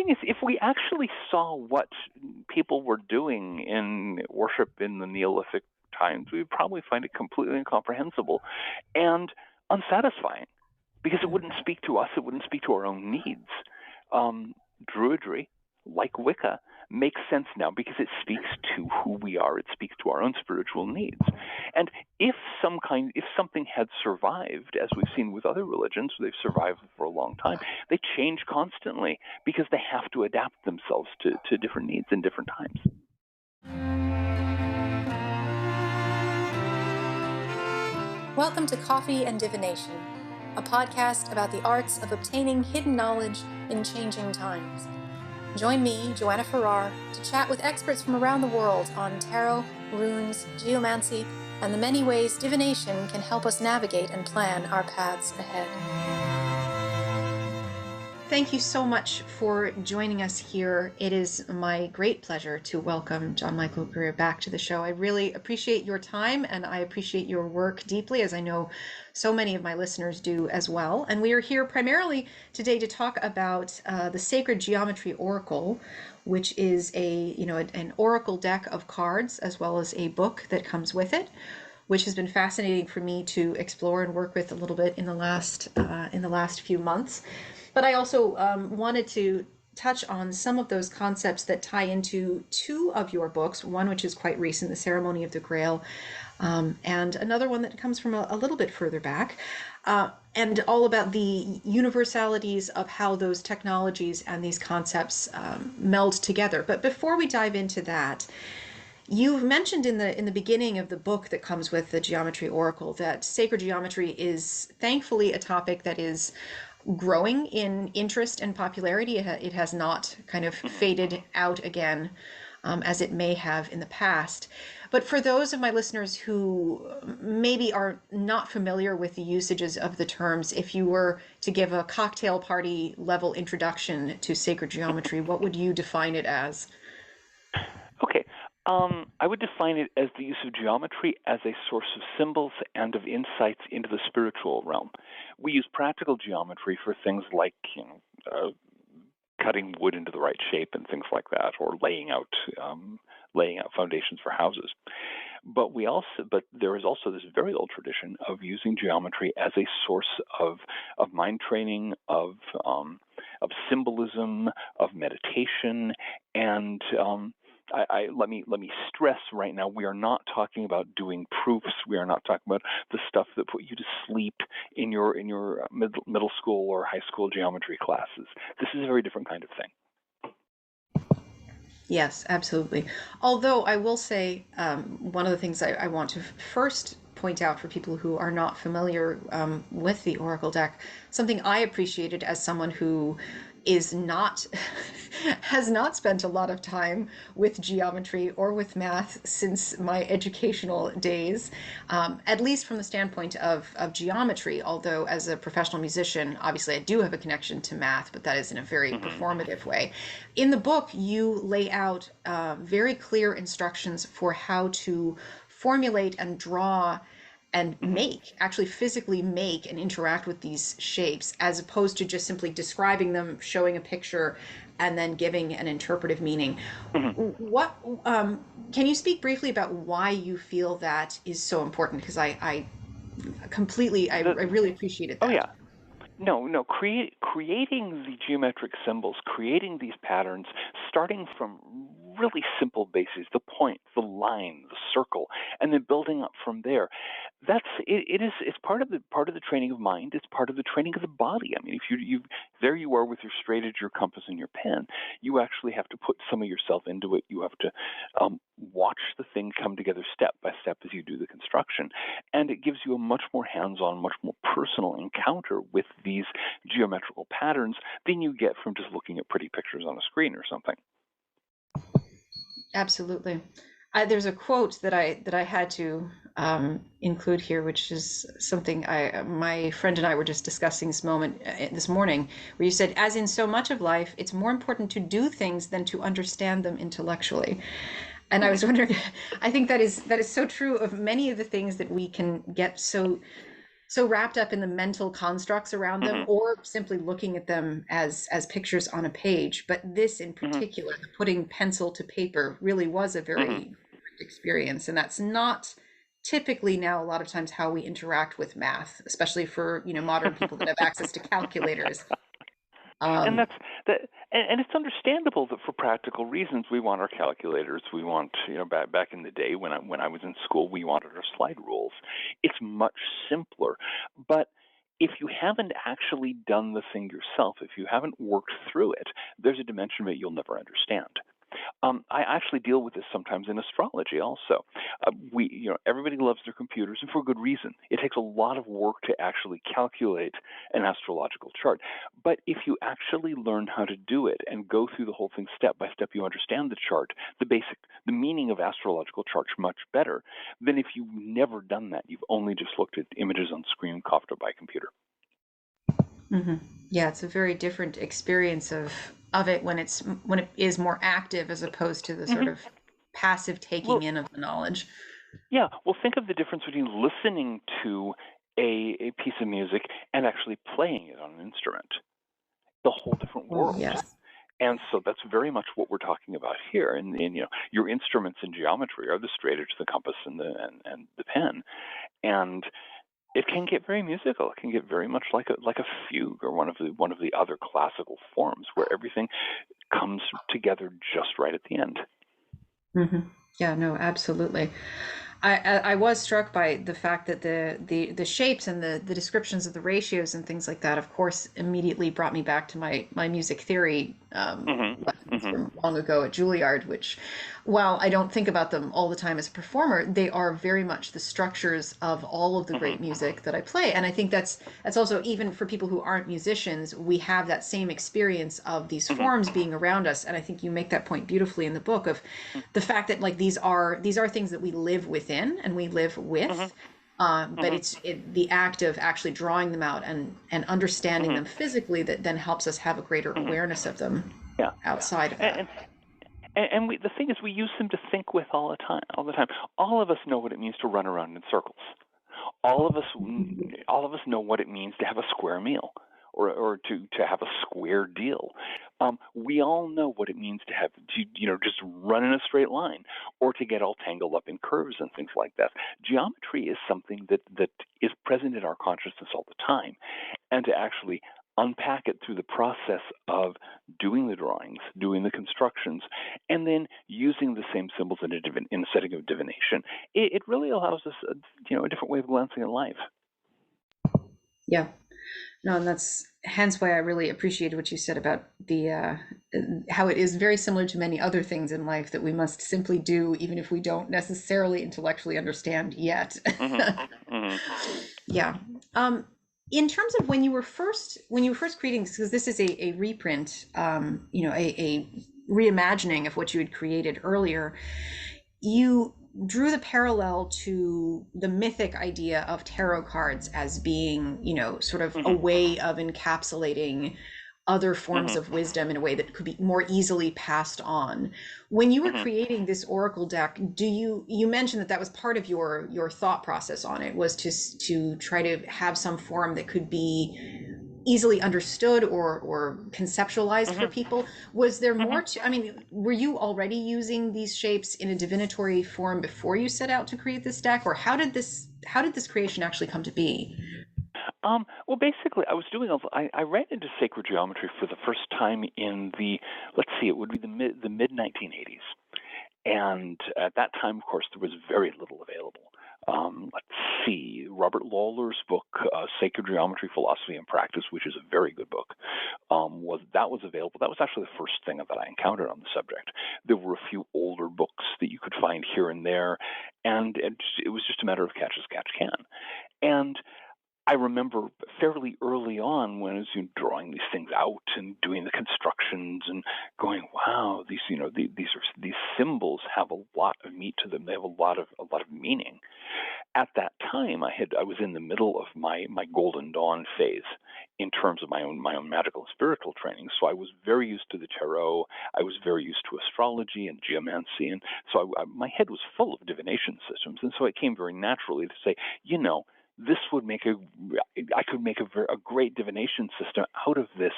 thing is, if we actually saw what people were doing in worship in the Neolithic times, we would probably find it completely incomprehensible and unsatisfying, because it wouldn't speak to us, it wouldn't speak to our own needs. Druidry, like Wicca, makes sense now because it speaks to who we are, it speaks to our own spiritual needs. And if something had survived, as we've seen with other religions, they've survived for a long time, they change constantly because they have to adapt themselves to different needs in different times. Welcome to Coffee and Divination, a podcast about the arts of obtaining hidden knowledge in changing times. Join me, Joanna Farrar, to chat with experts from around the world on tarot, runes, geomancy, and the many ways divination can help us navigate and plan our paths ahead. Thank you so much for joining us here. It is my great pleasure to welcome John Michael Greer back to the show. I really appreciate your time and I appreciate your work deeply, as I know so many of my listeners do as well. And we are here primarily today to talk about the Sacred Geometry Oracle, which is an oracle deck of cards, as well as a book that comes with it, which has been fascinating for me to explore and work with a little bit in the last few months. But I also wanted to touch on some of those concepts that tie into two of your books, one which is quite recent, The Ceremony of the Grail, and another one that comes from a little bit further back, and all about the universalities of how those technologies and these concepts meld together. But before we dive into that, you've mentioned in the beginning of the book that comes with the Geometry Oracle that sacred geometry is thankfully a topic that is growing in interest and popularity. It has not kind of faded out again as it may have in the past. But for those of my listeners who maybe are not familiar with the usages of the terms, if you were to give a cocktail party level introduction to sacred geometry, what would you define it as? Okay. I would define it as the use of geometry as a source of symbols and of insights into the spiritual realm. We use practical geometry for things like cutting wood into the right shape and things like that, or laying out foundations for houses. But there is also this very old tradition of using geometry as a source of mind training, of symbolism, of meditation, and let me stress right now, we are not talking about doing proofs. We are not talking about the stuff that put you to sleep in your middle school or high school geometry classes. This is a very different kind of thing. Yes, absolutely. Although I will say one of the things I want to first point out for people who are not familiar with the Oracle deck, something I appreciated as someone who has not spent a lot of time with geometry or with math since my educational days, at least from the standpoint of geometry, although as a professional musician, obviously I do have a connection to math, but that is in a very performative way. In the book, you lay out very clear instructions for how to formulate and draw and actually physically make and interact with these shapes, as opposed to just simply describing them, showing a picture, and then giving an interpretive meaning. What can you speak briefly about why you feel that is so important? Because I really appreciated that. Oh yeah. No. Creating the geometric symbols, creating these patterns, starting from really simple bases, the point, the line, the circle, and then building up from there. It's part of the training of mind. It's part of the training of the body. I mean, if you there you are with your straight edge, your compass, and your pen. You actually have to put some of yourself into it. You have to watch the thing come together step by step as you do the construction, and it gives you a much more hands-on, much more personal encounter with these geometrical patterns than you get from just looking at pretty pictures on a screen or something. Absolutely. There's a quote that I had to include here, which is something my friend and I were just discussing this morning, where you said, as in so much of life, it's more important to do things than to understand them intellectually. And I was wondering, I think that is so true of many of the things that we can get so so wrapped up in the mental constructs around them, Hmm. or simply looking at them as pictures on a page. But this in Hmm. particular, the putting pencil to paper, really was a Hmm. very different experience. And that's not typically now a lot of times how we interact with math, especially for, modern people that have access to calculators. And Um, that's that, and it's understandable that for practical reasons we want our calculators. We want, back in the day when I was in school, we wanted our slide rules. It's much simpler, but if you haven't actually done the thing yourself, if you haven't worked through it, there's a dimension of it you'll never understand. I actually deal with this sometimes in astrology also. Everybody loves their computers, and for good reason. It takes a lot of work to actually calculate an astrological chart. But if you actually learn how to do it and go through the whole thing step by step, you understand the chart, the meaning of astrological charts much better than if you've never done that. You've only just looked at images on screen copied by computer. mhm. Yeah, it's a very different experience of it when it is more active as opposed to the sort Hmm. of passive taking Well, in of the knowledge. yeah. Well, think of the difference between listening to a piece of music and actually playing it on an instrument. The whole different Oh, world. yes. And so that's very much what we're talking about here. And your instruments in geometry are the straight edge, the compass, and the pen. And it can get very musical. It can get very much like a fugue or one of the other classical forms where everything comes together just right at the end. Hmm. Yeah, no, absolutely. I was struck by the fact that the shapes and the descriptions of the ratios and things like that, of course, immediately brought me back to my music theory Hmm. lessons Hmm. from long ago at Juilliard, which, while I don't think about them all the time as a performer, they are very much the structures of all of the Hmm. great music that I play. And I think that's also, even for people who aren't musicians, we have that same experience of these Hmm. forms being around us. And I think you make that point beautifully in the book of the fact that, like, these are things that we live within and we live Hmm. with, but Hmm. it's the act of actually drawing them out and understanding Hmm. them physically that then helps us have a greater Hmm. awareness of them Yeah, yeah. outside of that. And the thing is, we use them to think with all the time. All the time, all of us know what it means to run around in circles. All of us, all of us know what it means to have a square meal, or to have a square deal. We all know what it means to have just run in a straight line, or to get all tangled up in curves and things like that. Geometry is something that is present in our consciousness all the time, and to actually unpack it through the process of doing the drawings, doing the constructions, and then using the same symbols in a setting of divination. It really allows us a different way of glancing at life. Yeah. No, and that's hence why I really appreciated what you said about the how it is very similar to many other things in life that we must simply do, even if we don't necessarily intellectually understand yet. Hmm. Hmm. Yeah. In terms of when you were first creating, because this is a reprint, a reimagining of what you had created earlier, you drew the parallel to the mythic idea of tarot cards as being, sort of a Hmm. way of encapsulating other forms Hmm. of wisdom in a way that could be more easily passed on. When you were Hmm. creating this oracle deck, you mentioned that was part of your thought process on it, was to try to have some form that could be easily understood or conceptualized for Hmm. people. Was there Hmm. more to, I mean, were you already using these shapes in a divinatory form before you set out to create this deck, or how did this creation actually come to be? Well, basically, I was doing. I ran into sacred geometry for the first time in let's see, it would be the mid 1980s. And at that time, of course, there was very little available. Let's see, Robert Lawler's book, Sacred Geometry, Philosophy, and Practice, which is a very good book, was available. That was actually the first thing that I encountered on the subject. There were a few older books that you could find here and there, and it was just a matter of catch as catch can. And I remember fairly early on when I was drawing these things out and doing the constructions and going, "Wow, these symbols have a lot of meat to them. They have a lot of meaning." At that time, I was in the middle of my Golden Dawn phase in terms of my own magical and spiritual training. So I was very used to the tarot. I was very used to astrology and geomancy, and so my head was full of divination systems. And so it came very naturally to say, you know this would make I could make a great divination system out of this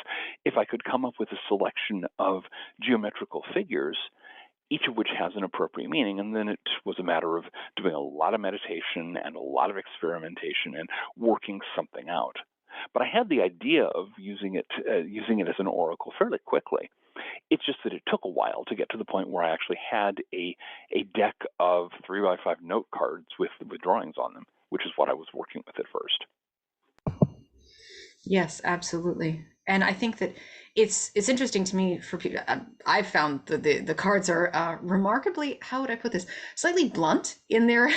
if I could come up with a selection of geometrical figures, each of which has an appropriate meaning. And then it was a matter of doing a lot of meditation and a lot of experimentation and working something out. But I had the idea of using it as an oracle fairly quickly. It's just that it took a while to get to the point where I actually had a deck of 3x5 note cards with drawings on them, which is what I was working with at first. Yes, absolutely. And I think that it's interesting to me for people. I've found that the cards are remarkably, how would I put this, slightly blunt in their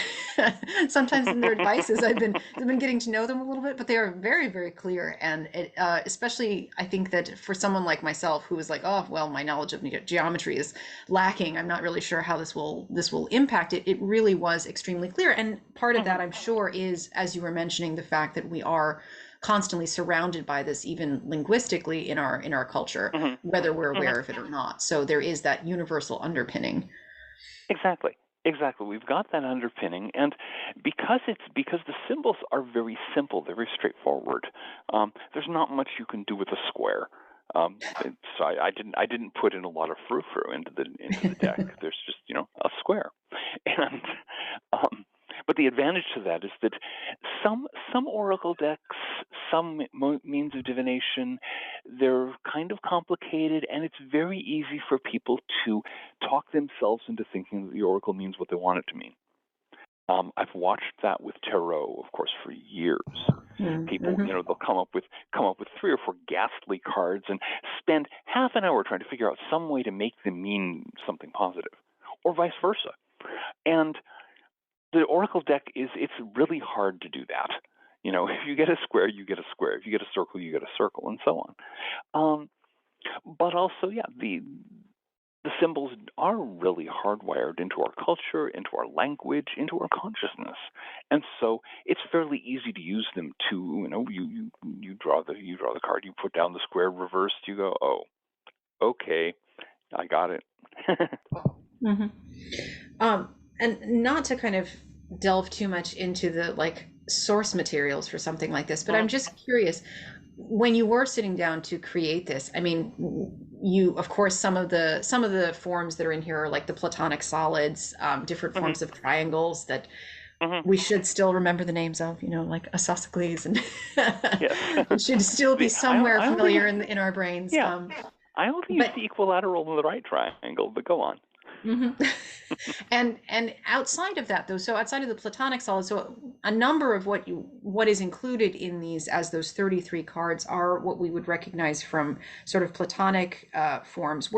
sometimes in their advice as I've been getting to know them a little bit, but they are very, very clear. And it, especially I think that for someone like myself who is like, oh well, my knowledge of geometry is lacking, I'm not really sure how this will impact it. It really was extremely clear. And part of that, I'm sure, is, as you were mentioning, the fact that we are constantly surrounded by this, even linguistically, in our culture, whether we're aware of it or not. So there is that universal underpinning. Exactly. We've got that underpinning, and because the symbols are very simple, they're very straightforward. There's not much you can do with a square. So I didn't put in a lot of frou-frou into the deck. There's just a square, and but the advantage to that is that some oracle decks, some means of divination, they're kind of complicated, and it's very easy for people to talk themselves into thinking that the oracle means what they want it to mean. I've watched that with tarot, of course, for years. People, they'll come up with 3 or 4 ghastly cards and spend half an hour trying to figure out some way to make them mean something positive, or vice versa. And the oracle deck it's really hard to do that. If you get a square, you get a square. If you get a circle, you get a circle, and so on. But also, the symbols are really hardwired into our culture, into our language, into our consciousness, and so it's fairly easy to use them to, you draw the card, you put down the square reversed, you go, oh, okay, I got it. And not to kind of delve too much into the source materials for something like this, but I'm just curious, when you were sitting down to create this, I mean, you, of course, some of the forms that are in here are like the Platonic solids, different forms of triangles that we should still remember the names of, like Isosceles, and it should still be somewhere familiar in our brains. Yeah. I don't think it's the equilateral and the right triangle, but go on. And outside of that, though, so outside of the Platonic solids, so a number of what is included in these as those 33 cards are what we would recognize from sort of Platonic forms.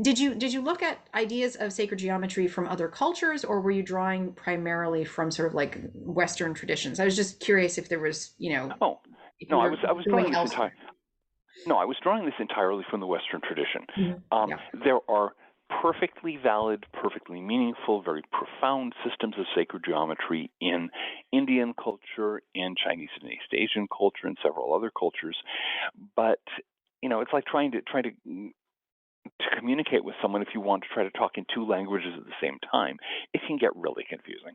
Did you look at ideas of sacred geometry from other cultures, or were you drawing primarily from sort of like Western traditions? I was just curious if there was, I was drawing this I was drawing this entirely from the Western tradition. There are perfectly valid, perfectly meaningful, very profound systems of sacred geometry in Indian culture, in Chinese and East Asian culture, and several other cultures. But it's like trying to communicate with someone if you want to try to talk in 2 languages at the same time. It can get really confusing.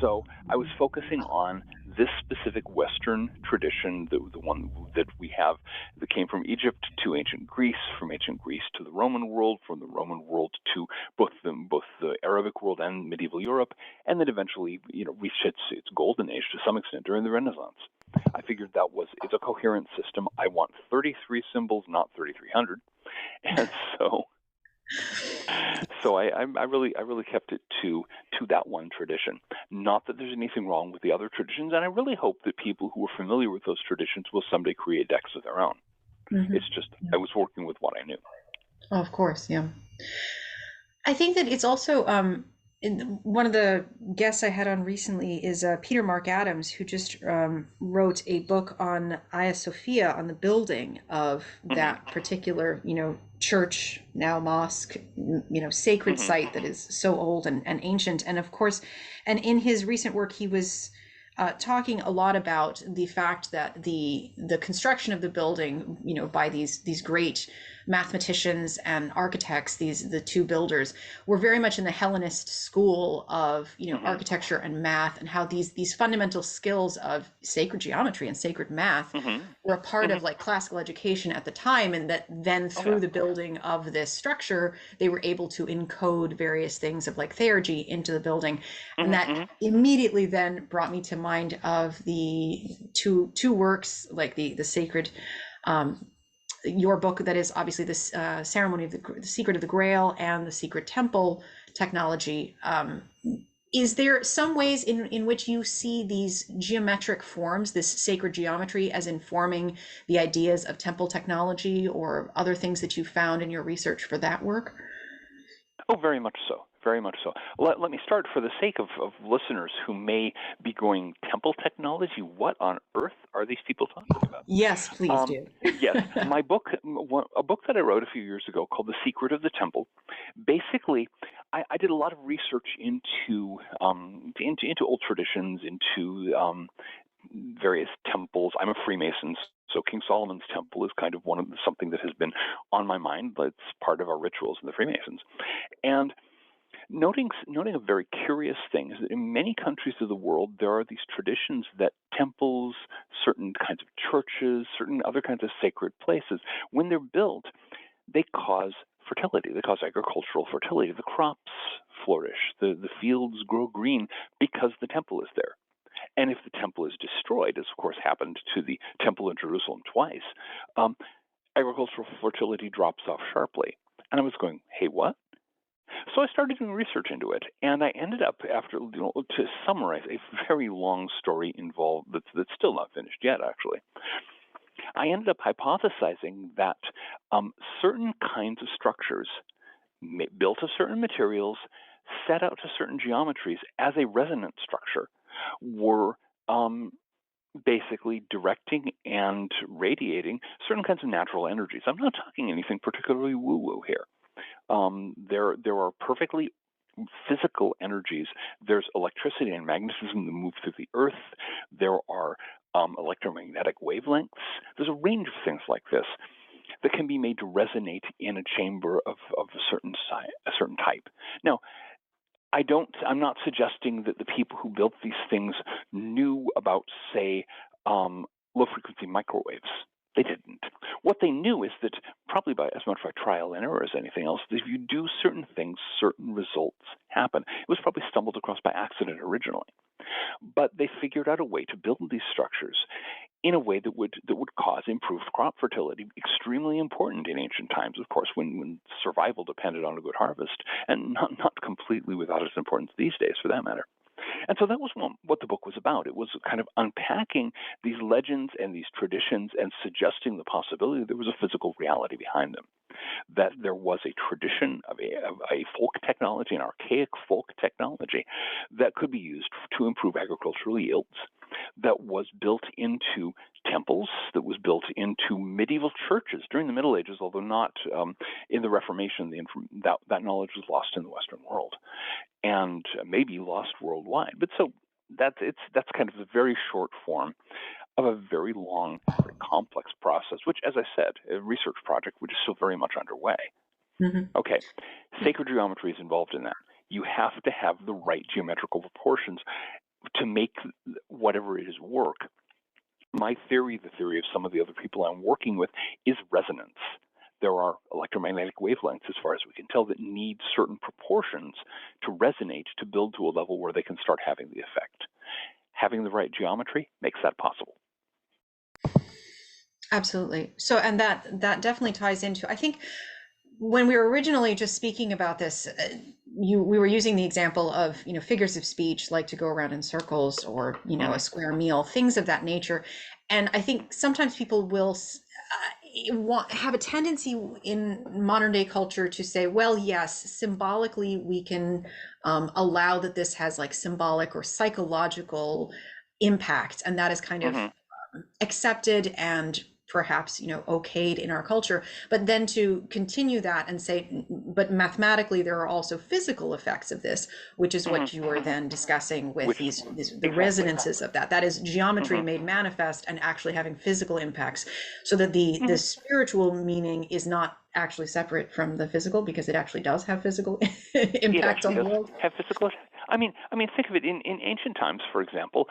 So I was focusing on this specific Western tradition, the one that we have that came from Egypt to ancient Greece, from ancient Greece to the Roman world, from the Roman world to both the Arabic world and medieval Europe, and then eventually reached its golden age to some extent during the Renaissance. I figured it's a coherent system. I want 33 symbols, not 3,300, and so I really kept it to that one tradition. Not that there's anything wrong with the other traditions, and I really hope that people who are familiar with those traditions will someday create decks of their own. It's just I was working with what I knew. Oh, of course, yeah. I think that it's also one of the guests I had on recently is Peter Mark Adams, who just wrote a book on Hagia Sophia, on the building of that particular, church, now mosque, sacred site that is so old and ancient. And of course, and in his recent work, he was talking a lot about the fact that the construction of the building, by these great mathematicians and architects, the two builders, were very much in the Hellenist school of, architecture and math, and how these fundamental skills of sacred geometry and sacred math were a part of like classical education at the time, and that then through the building of this structure, they were able to encode various things of like theurgy into the building. And that immediately then brought me to mind of the two works, like the sacred, your book that is obviously this ceremony of the secret of the Grail and the secret temple technology. Is there some ways in which you see these geometric forms, this sacred geometry, as informing the ideas of temple technology, or other things that you found in your research for that work? Oh, very much so. Very much so. Let me start, for the sake of listeners who may be going, temple technology? What on earth are these people talking about? Yes, please do. Yes, my book, a book that I wrote a few years ago called The Secret of the Temple. Basically, I did a lot of research into old traditions, into various temples. I'm a Freemason, so King Solomon's temple is kind of something that has been on my mind. It's part of our rituals in the Freemasons. And noting a very curious thing is that in many countries of the world, there are these traditions that temples, certain kinds of churches, certain other kinds of sacred places, when they're built, they cause fertility. They cause agricultural fertility. The crops flourish. The fields grow green because the temple is there. And if the temple is destroyed, as of course happened to the temple in Jerusalem twice, agricultural fertility drops off sharply. And I was going, hey, what? So I started doing research into it, and I ended up, after, to summarize a very long story involved that's still not finished yet, actually, I ended up hypothesizing that certain kinds of structures built of certain materials, set out to certain geometries as a resonance structure, were basically directing and radiating certain kinds of natural energies. I'm not talking anything particularly woo-woo here. There are perfectly physical energies. There's electricity and magnetism that move through the earth. There are electromagnetic wavelengths. There's a range of things like this that can be made to resonate in a chamber of a certain type. Now, I'm not suggesting that the people who built these things knew about, say, low-frequency microwaves. They didn't. What they knew is that, probably by as much by trial and error as anything else, that if you do certain things, certain results happen. It was probably stumbled across by accident originally. But they figured out a way to build these structures in a way that would cause improved crop fertility, extremely important in ancient times, of course, when survival depended on a good harvest, and not completely without its importance these days, for that matter. And so that was what the book was about. It was kind of unpacking these legends and these traditions and suggesting the possibility that there was a physical reality behind them, that there was a tradition of a folk technology, an archaic folk technology that could be used to improve agricultural yields, that was built into temples, that was built into medieval churches during the Middle Ages, although not in the Reformation. That knowledge was lost in the Western world, and maybe lost worldwide. But so that's kind of the very short form of a very long, very complex process, which, as I said, a research project which is still very much underway. Okay, sacred geometry is involved in that. You have to have the right geometrical proportions to make whatever it is work. My theory, the theory of some of the other people I'm working with, is resonance. There are electromagnetic wavelengths, as far as we can tell, that need certain proportions to resonate, to build to a level where they can start having the effect. Having the right geometry makes that possible. Absolutely. So, and that definitely ties into, I think, when we were originally just speaking about this, we were using the example of, figures of speech, like to go around in circles, or, a square meal, things of that nature. And I think sometimes people will have a tendency in modern day culture to say, well, yes, symbolically we can allow that this has like symbolic or psychological impact, and that is kind of accepted and perhaps okayed in our culture. But then to continue that and say, but mathematically there are also physical effects of this, which is what you were then discussing with the exactly. Resonances of that is geometry made manifest and actually having physical impacts, so that the spiritual meaning is not actually separate from the physical, because it actually does have physical It impact actually on the does world. have physical. I mean, think of it in ancient times, for example.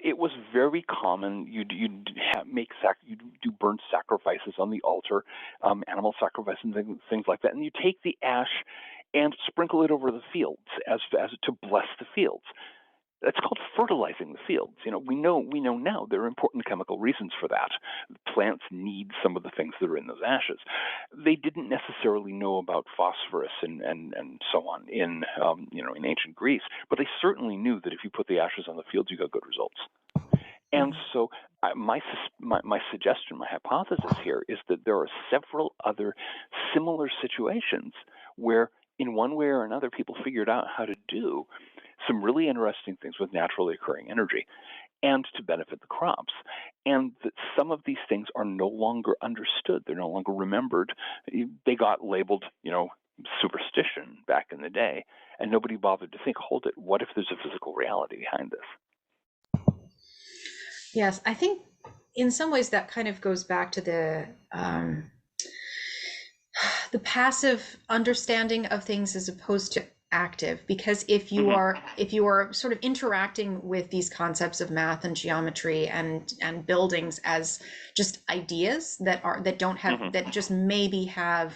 It was very common. You'd do burnt sacrifices on the altar, animal sacrifices and things like that, and you take the ash and sprinkle it over the fields as to bless the fields. That's called fertilizing the fields. We know now there are important chemical reasons for that. Plants need some of the things that are in those ashes. They didn't necessarily know about phosphorus and so on in ancient Greece, but they certainly knew that if you put the ashes on the fields, you got good results. And so my suggestion, my hypothesis here is that there are several other similar situations where, in one way or another, people figured out how to do some really interesting things with naturally occurring energy and to benefit the crops. And that some of these things are no longer understood. They're no longer remembered. They got labeled, superstition back in the day, and nobody bothered to think, hold it, what if there's a physical reality behind this? Yes, I think in some ways that kind of goes back to the passive understanding of things as opposed to active, because if you are sort of interacting with these concepts of math and geometry and buildings as just ideas that don't have that just maybe have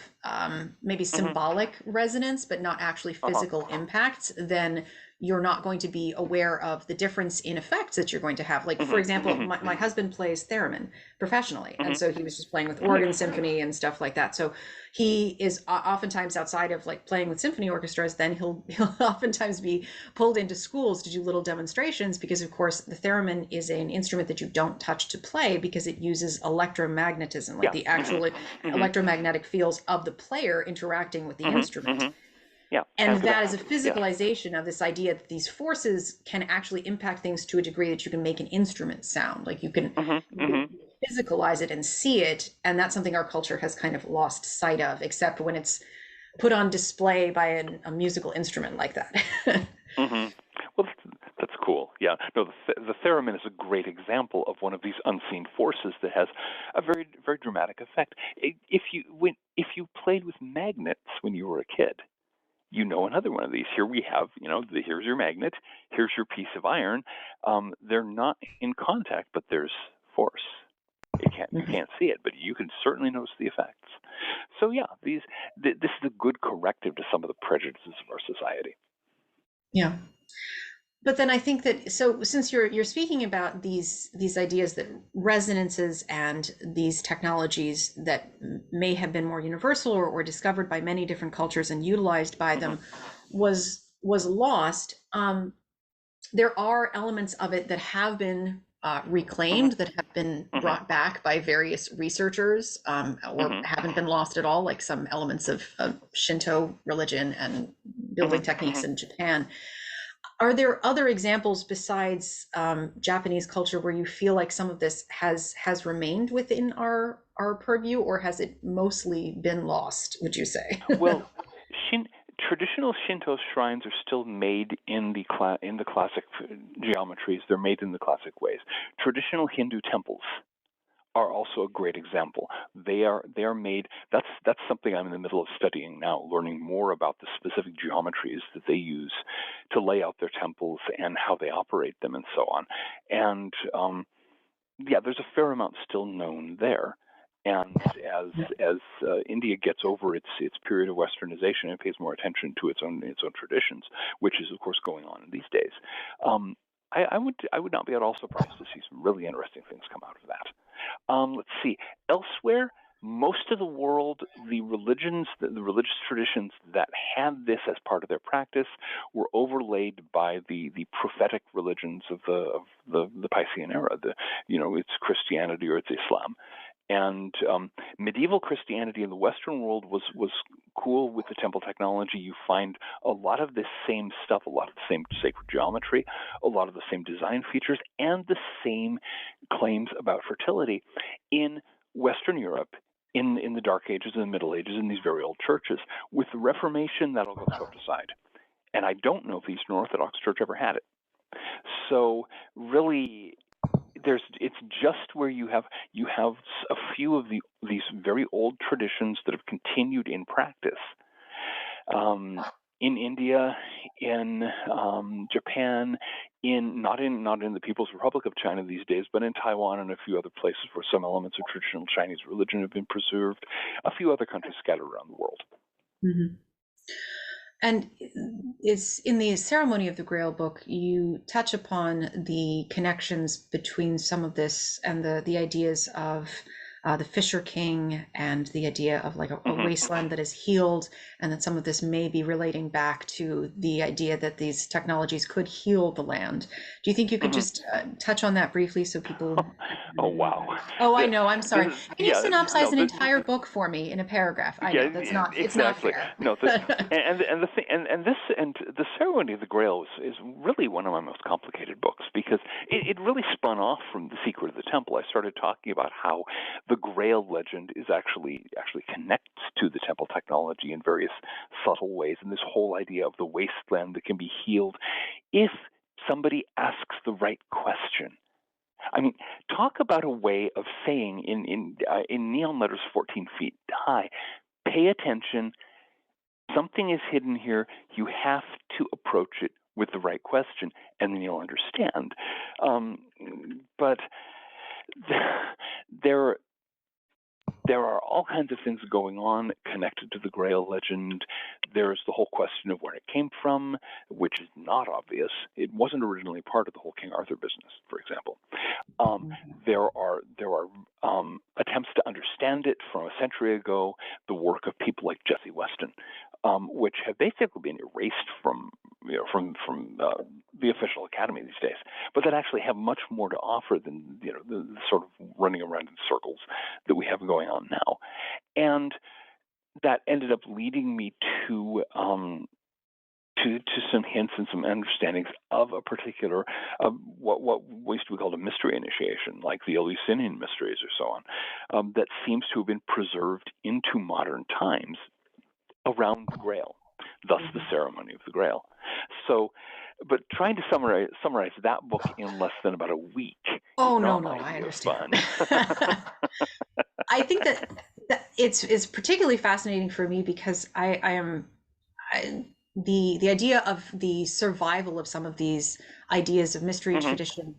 maybe symbolic resonance but not actually physical impacts, then you're not going to be aware of the difference in effects that you're going to have. Like, for example, my husband plays theremen professionally, and so he was just playing with organ symphony and stuff like that. So he is oftentimes, outside of like playing with symphony orchestras, then he'll oftentimes be pulled into schools to do little demonstrations, because of course the theremin is an instrument that you don't touch to play, because it uses electromagnetism, like the actual electromagnetic fields of the player interacting with the instrument. Yeah, and that is a physicalization of this idea that these forces can actually impact things to a degree that you can make an instrument sound. Like you can physicalize it and see it. And that's something our culture has kind of lost sight of, except when it's put on display by a musical instrument like that. Well, that's cool. Yeah. No, the theremin is a great example of one of these unseen forces that has a very, very dramatic effect. If you played with magnets when you were a kid, another one of these. Here we have, here's your magnet, here's your piece of iron. They're not in contact, but there's force. You can't see it, but you can certainly notice the effects. So yeah, this is a good corrective to some of the prejudices of our society. Yeah. But then I think that, so since you're speaking about these ideas that resonances and these technologies that may have been more universal or discovered by many different cultures and utilized by them was lost, there are elements of it that have been reclaimed, that have been brought back by various researchers, or haven't been lost at all, like some elements of Shinto religion and building techniques in Japan. Are there other examples besides Japanese culture where you feel like some of this has remained within our purview, or has it mostly been lost, would you say? Well, traditional Shinto shrines are still made in the classic geometries. They're made in the classic ways. Traditional Hindu temples are also a great example. They are made. That's something I'm in the middle of studying now, learning more about the specific geometries that they use to lay out their temples and how they operate them and so on. And there's a fair amount still known there. And as India gets over its period of westernization and pays more attention to its own traditions, which is of course going on in these days, I would not be at all surprised to see some really interesting things come out of that. Let's see. Elsewhere, most of the world, the religious traditions that had this as part of their practice were overlaid by the prophetic religions of the Piscean era. It's Christianity or it's Islam. And medieval Christianity in the Western world was cool with the temple technology. You find a lot of the same stuff, a lot of the same sacred geometry, a lot of the same design features, and the same claims about fertility in Western Europe, in the Dark Ages and the Middle Ages, in these very old churches. With the Reformation, that all got swept aside. And I don't know if the Eastern Orthodox Church ever had it. So really, it's just where you have a few of these very old traditions that have continued in practice. In India, in Japan, not in the People's Republic of China these days, but in Taiwan and a few other places where some elements of traditional Chinese religion have been preserved, a few other countries scattered around the world. Mm-hmm. And it's in the Ceremony of the Grail book, you touch upon the connections between some of this and the ideas of the Fisher King and the idea of like a wasteland that is healed, and that some of this may be relating back to the idea that these technologies could heal the land. Do you think you could just touch on that briefly so people? Oh, wow. Oh, I know. I'm sorry. Can you synopsize an no, entire book for me in a paragraph? I Yeah, know that's not. exactly. It's not fair. No, the Ceremony of the Grail is really one of my most complicated books, because it really spun off from The Secret of the Temple. I started talking about how the Grail legend is actually connects to the temple technology in various subtle ways, and this whole idea of the wasteland that can be healed if somebody asks the right question. I mean, talk about a way of saying in neon letters 14 feet high, pay attention. Something is hidden here. You have to approach it with the right question, and then you'll understand. But there are all kinds of things going on connected to the Grail legend. There's the whole question of where it came from, which is not obvious. It wasn't originally part of the whole King Arthur business, for example. There are attempts to understand it from a century ago, the work of people like Jesse Weston, which have basically been erased from the official academy these days, but that actually have much more to offer than the sort of running around in circles that we have going on now. And that ended up leading me to some hints and some understandings of a particular what used to be called a mystery initiation, like the Eleusinian mysteries or so on, that seems to have been preserved into modern times around the Grail, thus the Ceremony of the Grail. So, but trying to summarize that book in less than about a week is not my idea of fun. I think that it's particularly fascinating for me because the idea of the survival of some of these ideas of mystery tradition,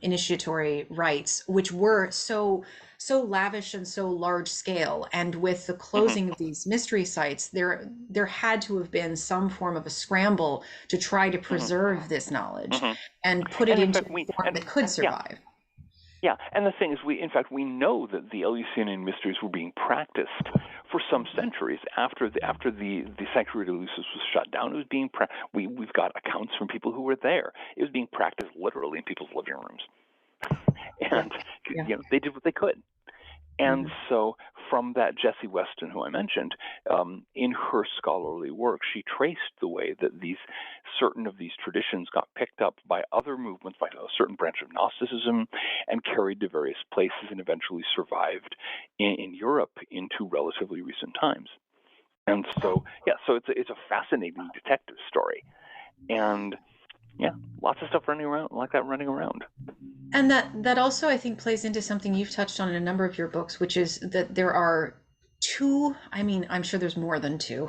initiatory rites, which were so lavish and so large scale, and with the closing of these mystery sites, there had to have been some form of a scramble to try to preserve this knowledge and put it into a form that could survive. Yeah, and the thing is, we know that the Eleusinian mysteries were being practiced for some centuries after the Sanctuary of Eleusis was shut down. It was being we've got accounts from people who were there. It was being practiced literally in people's living rooms, and they did what they could. And so from that, Jessie Weston, who I mentioned, in her scholarly work, she traced the way that certain of these traditions got picked up by other movements, by a certain branch of Gnosticism, and carried to various places, and eventually survived in Europe into relatively recent times. And so, so it's a fascinating detective story, and lots of stuff running around. And that also, I think, plays into something you've touched on in a number of your books, which is that there are two, I'm sure there's more than two,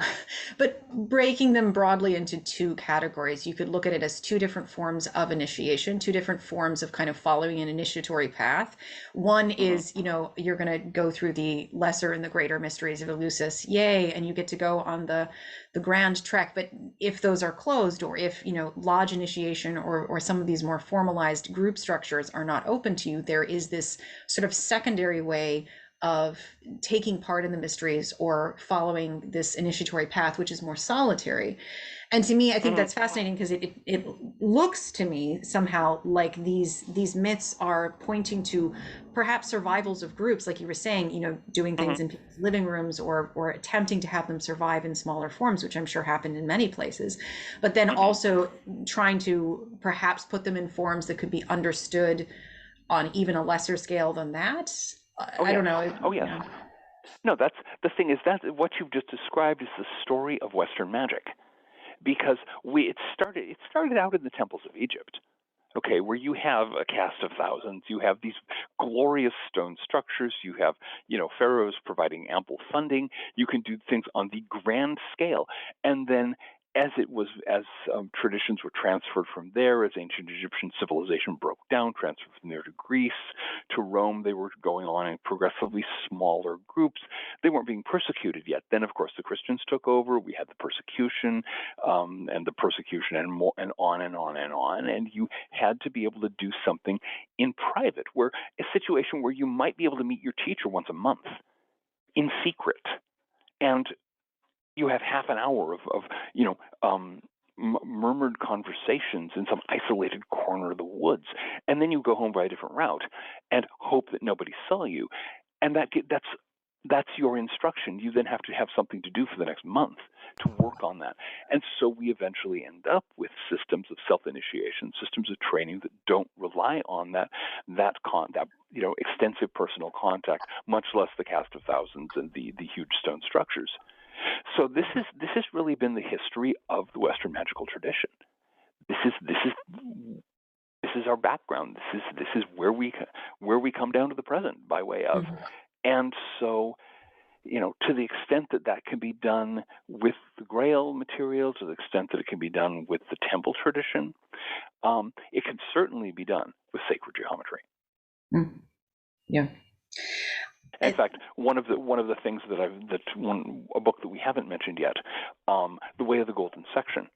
but breaking them broadly into two categories, you could look at it as two different forms of initiation, two different forms of kind of following an initiatory path. One is, you're going to go through the lesser and the greater mysteries of Eleusis, yay, and you get to go on the grand trek. But if those are closed, or if, lodge initiation or some of these more formalized group structures are not open to you, there is this sort of secondary way of taking part in the mysteries or following this initiatory path, which is more solitary. And to me, I think that's fascinating, because it looks to me somehow like these myths are pointing to perhaps survivals of groups, like you were saying, doing things in people's living rooms, or attempting to have them survive in smaller forms, which I'm sure happened in many places, but then also trying to perhaps put them in forms that could be understood on even a lesser scale than that. I don't know. Oh, yes. No, that's the thing, is that what you've just described is the story of Western magic, because it started out in the temples of Egypt, okay, where you have a cast of thousands, you have these glorious stone structures, you have, pharaohs providing ample funding, you can do things on the grand scale. And then as traditions were transferred from there, as ancient Egyptian civilization broke down, transferred from there to Greece, to Rome, they were going on in progressively smaller groups. They weren't being persecuted yet. Then, of course, the Christians took over. We had the persecution, and more, and on and on and on. And you had to be able to do something in private, where a situation where you might be able to meet your teacher once a month in secret, and you have half an hour of murmured conversations in some isolated corner of the woods, and then you go home by a different route and hope that nobody saw you. And that's your instruction. You then have to have something to do for the next month to work on that. And so we eventually end up with systems of self-initiation, systems of training that don't rely on that extensive personal contact, much less the cast of thousands and the huge stone structures. So this has really been the history of the Western magical tradition. This is our background. This is where we come down to the present by way of. Mm-hmm. And so, to the extent that can be done with the Grail material, to the extent that it can be done with the temple tradition, it can certainly be done with sacred geometry. Mm. Yeah. In fact, one of the things a book that we haven't mentioned yet, The Way of the Golden Section,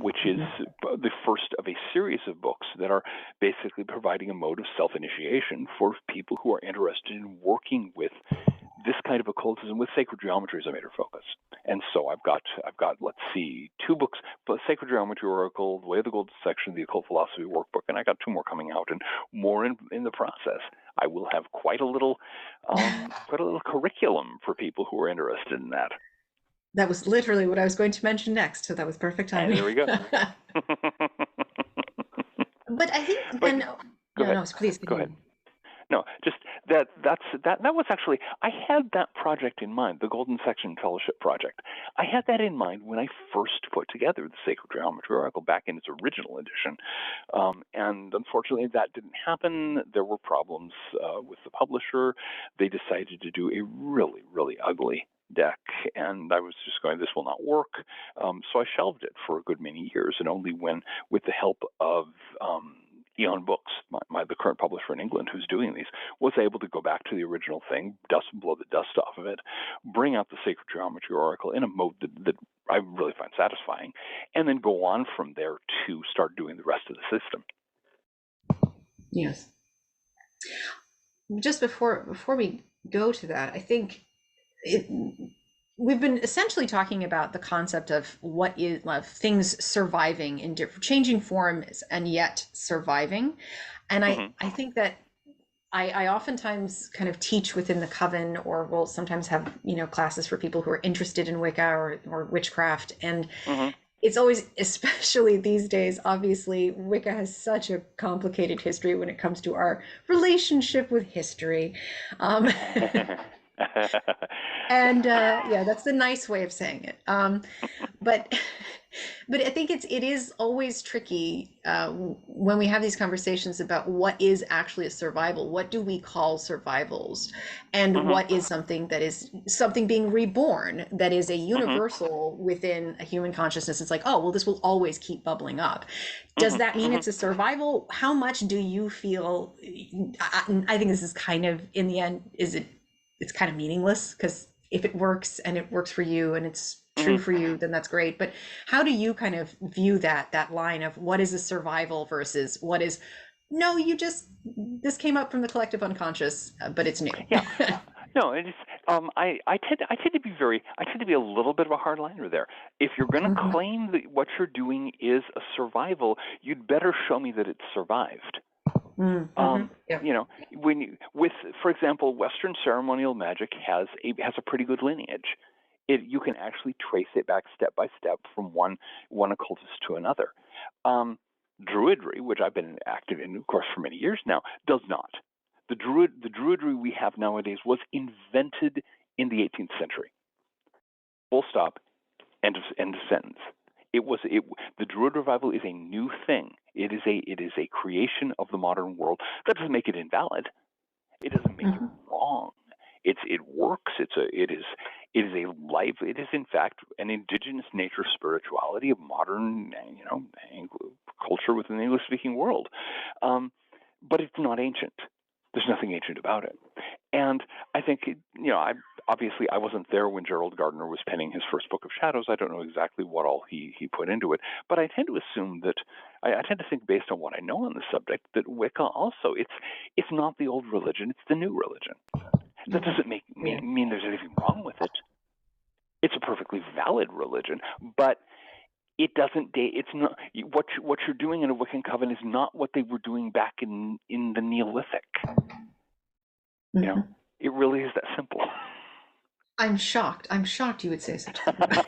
which is the first of a series of books that are basically providing a mode of self-initiation for people who are interested in working with this kind of occultism with sacred geometry as a major focus. And so I've got let's see, 2 books: Sacred Geometry Oracle, The Way of the Golden Section, the Occult Philosophy Workbook, and I got 2 more coming out, and more in the process. I will have quite a little curriculum for people who are interested in that. That was literally what I was going to mention next, so that was perfect timing. And there we go. But I think please go ahead. No, just that was actually, I had that project in mind, the Golden Section Fellowship Project. I had that in mind when I first put together the Sacred Geometry Oracle back in its original edition. And unfortunately, that didn't happen. There were problems with the publisher. They decided to do a really, really ugly deck, and I was just going, this will not work. So I shelved it for a good many years, and only when, with the help of Eon Books, the current publisher in England who's doing these, was able to go back to the original thing, blow the dust off of it, bring out the Sacred Geometry Oracle in a mode that I really find satisfying, and then go on from there to start doing the rest of the system. Yes. Just before we go to that, I think we've been essentially talking about the concept of what is things surviving in different changing forms and yet surviving. And I think that I oftentimes kind of teach within the coven, or will sometimes have, classes for people who are interested in Wicca or witchcraft. And it's always, especially these days, obviously, Wicca has such a complicated history when it comes to our relationship with history. And that's the nice way of saying it. But I think it is always tricky when we have these conversations about what is actually a survival. What do we call survivals, and what is something that is something being reborn, that is a universal within a human consciousness? It's like, oh, well, this will always keep bubbling up. Does that mean it's a survival? How much do you feel? I think this is kind of, in the end, it's kind of meaningless, because if it works and it works for you and it's true for you, then that's great. But how do you kind of view that line of what is a survival versus what is, no, this came up from the collective unconscious, but it's new? Yeah. No, it's I tend to be a little bit of a hardliner there. If you're going to claim that what you're doing is a survival, you'd better show me that it's survived. For example, Western ceremonial magic has a pretty good lineage. You can actually trace it back step by step from one occultist to another. Druidry, which I've been active in, of course, for many years now, does not. The Druidry we have nowadays was invented in the 18th century. Full stop. End of sentence. The Druid revival is a new thing. It is a creation of the modern world. That doesn't make it invalid. It doesn't make it wrong. It works. It is in fact an indigenous nature spirituality of modern culture within the English speaking world. But it's not ancient. There's nothing ancient about it. And I think, I wasn't there when Gerald Gardner was penning his first book of Shadows. I don't know exactly what all he put into it, but I tend to assume that, I tend to think based on what I know on the subject, that Wicca also, it's not the old religion, it's the new religion. That doesn't mean there's anything wrong with it. It's a perfectly valid religion, but it doesn't. It's not what you're doing in a Wiccan coven is not what they were doing back in the Neolithic. It really is that simple. I'm shocked. I'm shocked you would say such a thing.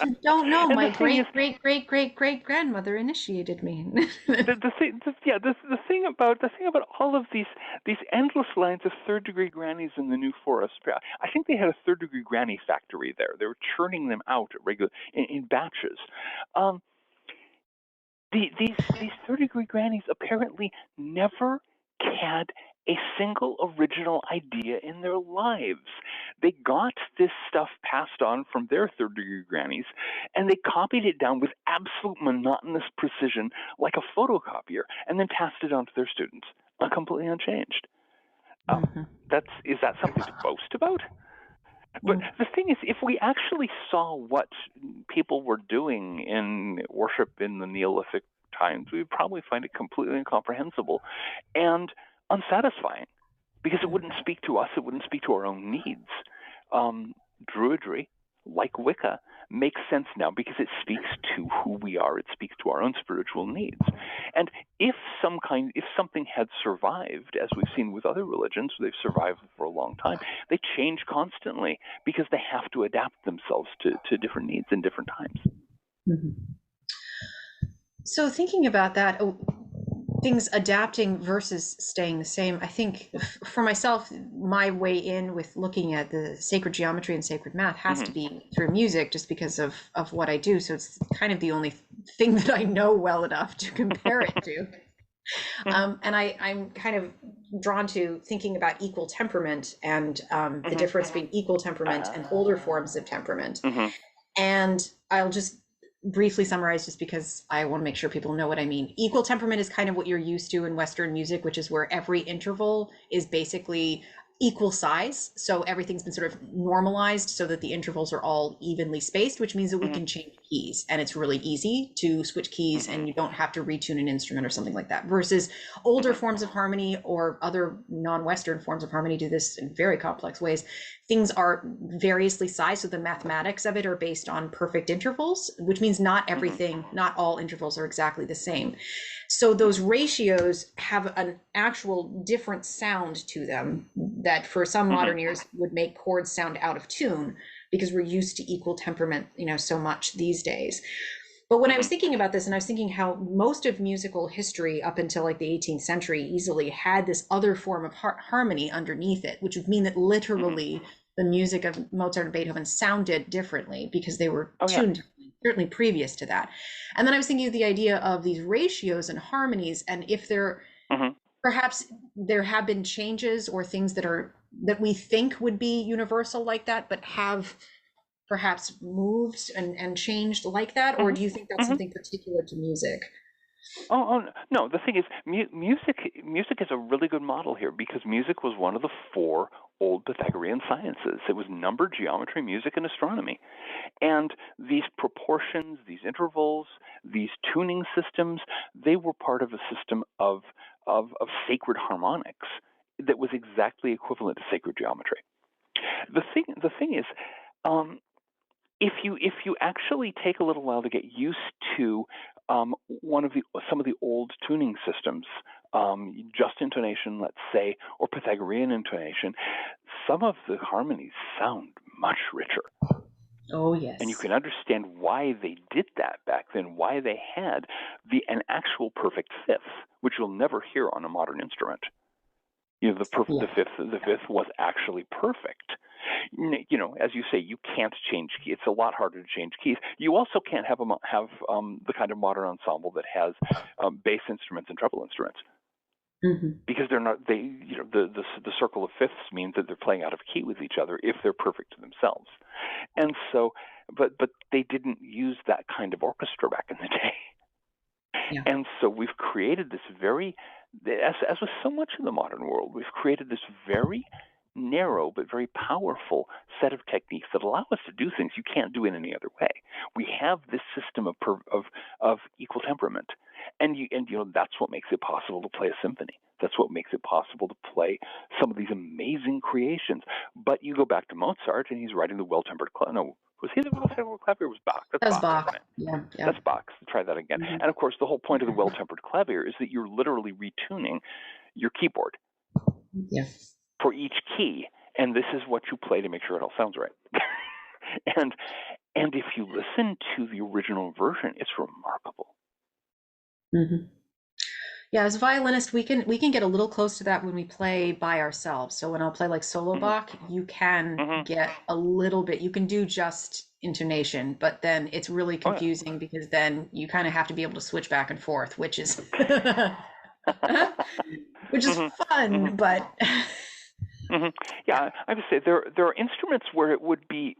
You don't know. My great grandmother initiated me. the thing about all of these endless lines of third degree grannies in the New Forest. I think they had a third degree granny factory there. They were churning them out at in batches. These third degree grannies apparently never had a single original idea in their lives. They got this stuff passed on from their third degree grannies, and they copied it down with absolute monotonous precision like a photocopier, and then passed it on to their students, completely unchanged. Is that something to boast about? But the thing is, if we actually saw what people were doing in worship in the Neolithic times, we would probably find it completely incomprehensible and unsatisfying, because it wouldn't speak to us. It wouldn't speak to our own needs. Druidry, like Wicca, makes sense now because it speaks to who we are. It speaks to our own spiritual needs. And if something had survived, as we've seen with other religions, they've survived for a long time, they change constantly because they have to adapt themselves to different needs in different times. So thinking about that, things adapting versus staying the same, I think for myself, my way in with looking at the sacred geometry and sacred math has to be through music, just because of what I do. So it's kind of the only thing that I know well enough to compare it to. And I'm kind of drawn to thinking about equal temperament and the difference between equal temperament and older forms of temperament. And I'll just briefly summarize, just because I want to make sure people know what I mean. Equal temperament is kind of what you're used to in Western music, which is where every interval is basically equal size. So everything's been sort of normalized so that the intervals are all evenly spaced, which means that we can change keys, and it's really easy to switch keys and you don't have to retune an instrument or something like that. Versus older forms of harmony or other non-Western forms of harmony do this in very complex ways. Things are variously sized, so the mathematics of it are based on perfect intervals, which means not everything, not all intervals are exactly the same. So those ratios have an actual different sound to them that for some modern ears would make chords sound out of tune, because we're used to equal temperament, so much these days. But when I was thinking about this, and I was thinking how most of musical history up until like the 18th century easily had this other form of harmony underneath it, which would mean that literally the music of Mozart and Beethoven sounded differently because they were tuned certainly previous to that. And then I was thinking of the idea of these ratios and harmonies, and if there perhaps there have been changes or things that we think would be universal like that, but have perhaps moved and changed like that, or do you think that's something particular to music? Oh no. The thing is, music is a really good model here, because music was one of the four old Pythagorean sciences. It was number, geometry, music, and astronomy. And these proportions, these intervals, these tuning systems, they were part of a system of sacred harmonics that was exactly equivalent to sacred geometry. The thing is, if you actually take a little while to get used to some of the old tuning systems, just intonation, let's say, or Pythagorean intonation, some of the harmonies sound much richer. Oh yes. And you can understand why they did that back then, why they had an actual perfect fifth, which you'll never hear on a modern instrument. The fifth was actually perfect. As you say, you can't change keys. It's a lot harder to change keys. You also can't have the kind of modern ensemble that has bass instruments and treble instruments. Because they're not, the circle of fifths means that they're playing out of key with each other if they're perfect to themselves. And so, but they didn't use that kind of orchestra back in the day. Yeah. And so we've created this as with so much of the modern world, we've created this very narrow but very powerful set of techniques that allow us to do things you can't do in any other way. We have this system of equal temperament, and that's what makes it possible to play a symphony. That's what makes it possible to play some of these amazing creations. But you go back to Mozart, and he's writing the well-tempered clavier. No, was he the well-tempered clavier? It was Bach. That's Bach. Isn't it? Yeah. That's Bach. Try that again. And of course, the whole point of the well-tempered clavier is that you're literally retuning your keyboard. Yeah. For each key, and this is what you play to make sure it all sounds right. and if you listen to the original version, it's remarkable. Yeah, as a violinist, we can get a little close to that when we play by ourselves. So when I'll play like solo Bach, you can get a little bit. You can do just intonation, but then it's really confusing because then you kind of have to be able to switch back and forth, which is fun, but. Yeah, I would say there are instruments where it would be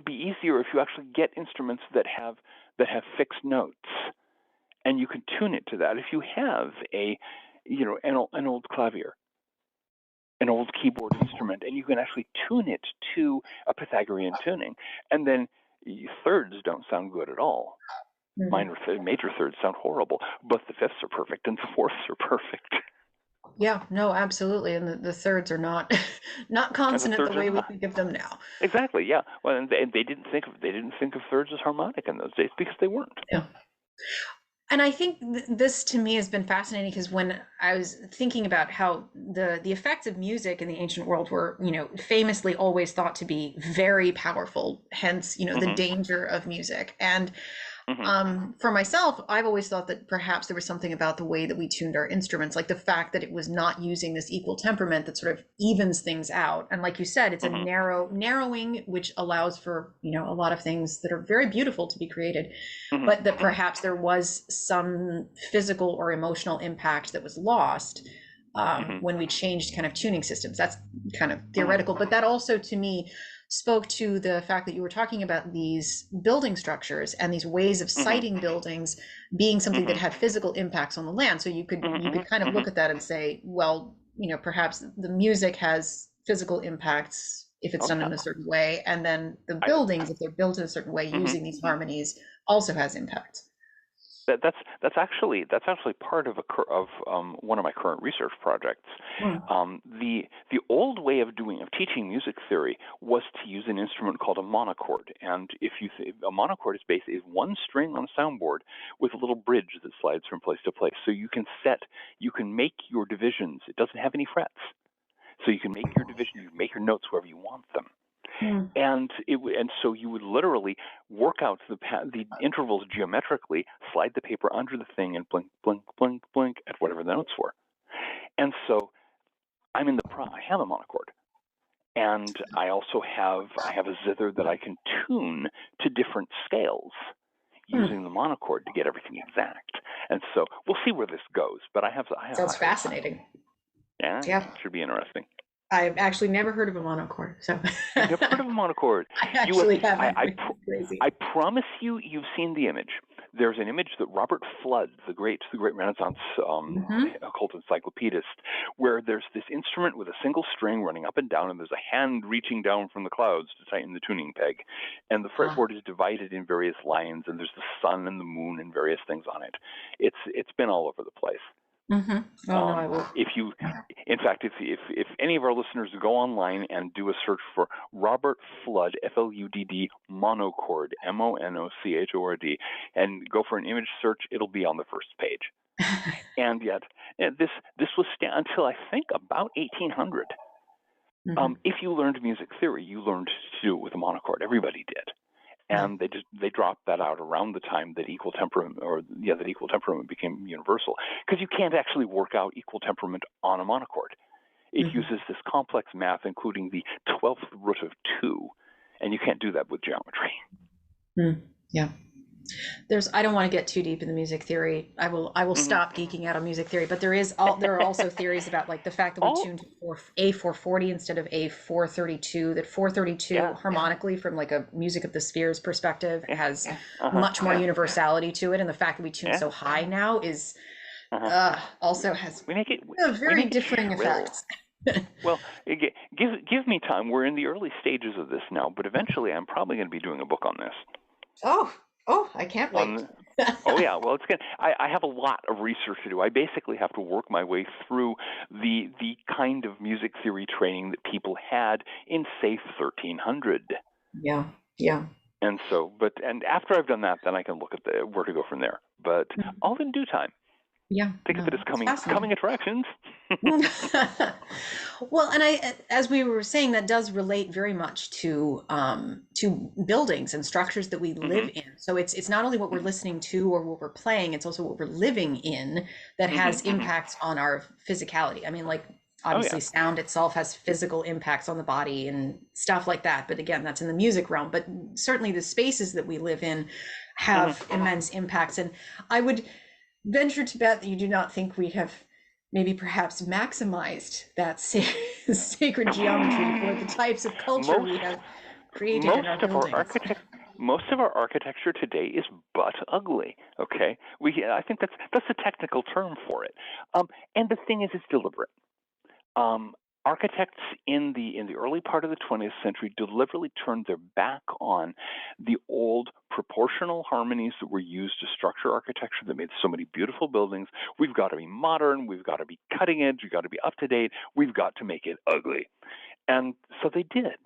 easier if you actually get instruments that have fixed notes, and you can tune it to that. If you have an old clavier, an old keyboard instrument, and you can actually tune it to a Pythagorean tuning, and then thirds don't sound good at all. Major thirds sound horrible, but the fifths are perfect and the fourths are perfect. Yeah, no, absolutely, and the thirds are not consonant the way we think of them now. Exactly, yeah. Well, and they didn't think of thirds as harmonic in those days because they weren't. Yeah. And I think this to me has been fascinating because when I was thinking about how the effects of music in the ancient world were, famously always thought to be very powerful, hence, the danger of music. And for myself, I've always thought that perhaps there was something about the way that we tuned our instruments, like the fact that it was not using this equal temperament that sort of evens things out. And like you said, it's a narrowing, which allows for, a lot of things that are very beautiful to be created, but that perhaps there was some physical or emotional impact that was lost when we changed kind of tuning systems. That's kind of theoretical, but that also to me spoke to the fact that you were talking about these building structures and these ways of siting buildings being something that had physical impacts on the land. So you could kind of look at that and say, well, perhaps the music has physical impacts if it's done in a certain way, and then the buildings, if they're built in a certain way using these harmonies, also has impacts. That's actually part of one of my current research projects. The old way of teaching music theory was to use an instrument called a monochord, and a monochord is one string on a soundboard with a little bridge that slides from place to place. So you can make your divisions. It doesn't have any frets, so you can make your division. You can make your notes wherever you want them. And so you would literally work out the intervals geometrically, slide the paper under the thing, and blink, blink, blink, blink at whatever the notes were. And so I have a monochord, and I also have a zither that I can tune to different scales using the monochord to get everything exact. And so we'll see where this goes. But I have sounds fascinating. Yeah, it should be interesting. I've actually never heard of a monochord. So You've never heard of a monochord? I actually haven't. I promise you've seen the image. There's an image that Robert Flood, the great Renaissance occult encyclopedist, where there's this instrument with a single string running up and down, and there's a hand reaching down from the clouds to tighten the tuning peg, and the fretboard is divided in various lines, and there's the sun and the moon and various things on it. It's been all over the place. No, I will. If any of our listeners go online and do a search for Robert Flood, F-L-U-D-D, monochord, M-O-N-O-C-H-O-R-D, and go for an image search, it'll be on the first page. And yet, this was until I think about 1800. If you learned music theory, you learned to do it with a monochord. Everybody did. And they dropped that out around the time that equal temperament became universal, because you can't actually work out equal temperament on a monochord. It uses this complex math, including the 12th root of 2, and you can't do that with geometry. Yeah. I don't want to get too deep in the music theory. I will stop geeking out on music theory, but there are also theories about like the fact that we tuned to A440 instead of A432, that 432 harmonically from like a music of the spheres perspective has much more universality to it, and the fact that we tune so high now is also has very differing effects. Well, give me time. We're in the early stages of this now, but eventually I'm probably going to be doing a book on this. Oh, I can't wait. Oh yeah, well it's good. I have a lot of research to do. I basically have to work my way through the kind of music theory training that people had in say 1300. Yeah. And so, and after I've done that, then I can look at where to go from there. But all in due time. Yeah. Think of it as coming attractions. Well, and as we were saying, that does relate very much to buildings and structures that we live in. So it's not only what we're listening to or what we're playing, it's also what we're living in that has impacts on our physicality. I mean, like obviously sound itself has physical impacts on the body and stuff like that. But again, that's in the music realm. But certainly the spaces that we live in have immense impacts. And I would venture to bet that you do not think we have maybe perhaps maximized that sacred geometry for the types of culture we have created in our buildings. Most of our architecture today is butt ugly. Okay, I think that's a technical term for it. And the thing is, it's deliberate. Architects in the early part of the 20th century deliberately turned their back on the old proportional harmonies that were used to structure architecture that made so many beautiful buildings. We've got to be modern. We've got to be cutting edge. We've got to be up to date. We've got to make it ugly. And so they did.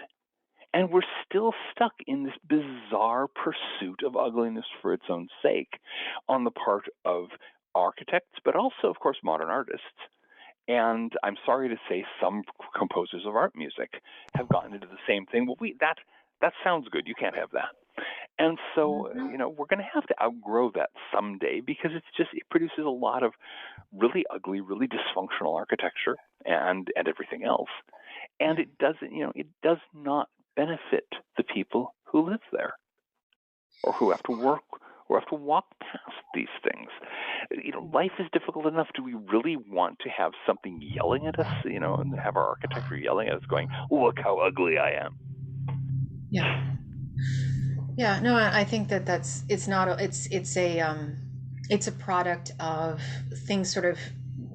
And we're still stuck in this bizarre pursuit of ugliness for its own sake on the part of architects, but also, of course, modern artists. And I'm sorry to say some composers of art music have gotten into the same thing. Well, that sounds good. You can't have that. And so, we're going to have to outgrow that someday because it produces a lot of really ugly, really dysfunctional architecture and everything else. And it does not benefit the people who live there or who have to work or have to walk past these things. Life is difficult enough. Do we really want to have something yelling at us, and have our architecture yelling at us going, look how ugly I am? Yeah, no, I think it's a product of things sort of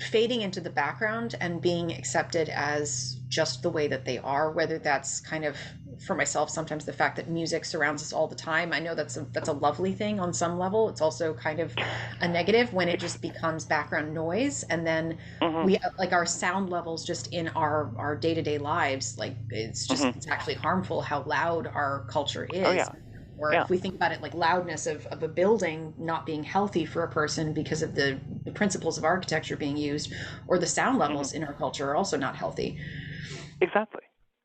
fading into the background and being accepted as just the way that they are, whether that's kind of, for myself, sometimes the fact that music surrounds us all the time. I know that's a lovely thing on some level. It's also kind of a negative when it just becomes background noise, and then we like our sound levels just in our day-to-day lives, like it's actually harmful how loud our culture is. Or if we think about it, like loudness of a building not being healthy for a person because of the principles of architecture being used, or the sound levels in our culture are also not healthy. Exactly.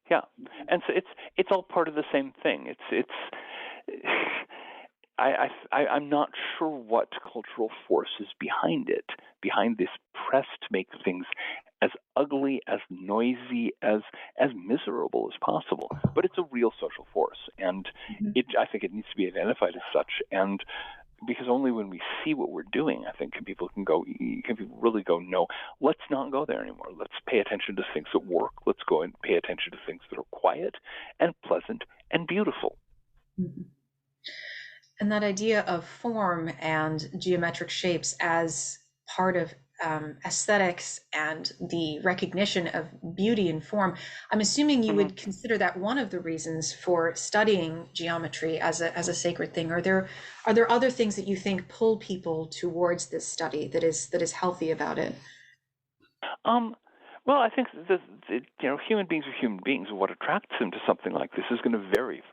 Yeah. And so it's all part of the same thing. I'm not sure what cultural force is behind this press to make things as ugly, as noisy, as miserable as possible. But it's a real social force, and I think it needs to be identified as such. And because only when we see what we're doing, I think people really go, no, let's not go there anymore. Let's pay attention to things that work. Let's go and pay attention to things that are quiet and pleasant and beautiful. And that idea of form and geometric shapes as part of aesthetics and the recognition of beauty and form, I'm assuming you would consider that one of the reasons for studying geometry as a sacred thing. Are there other things that you think pull people towards this study that is healthy about it? Well, I think that human beings are human beings, and what attracts them to something like this is going to vary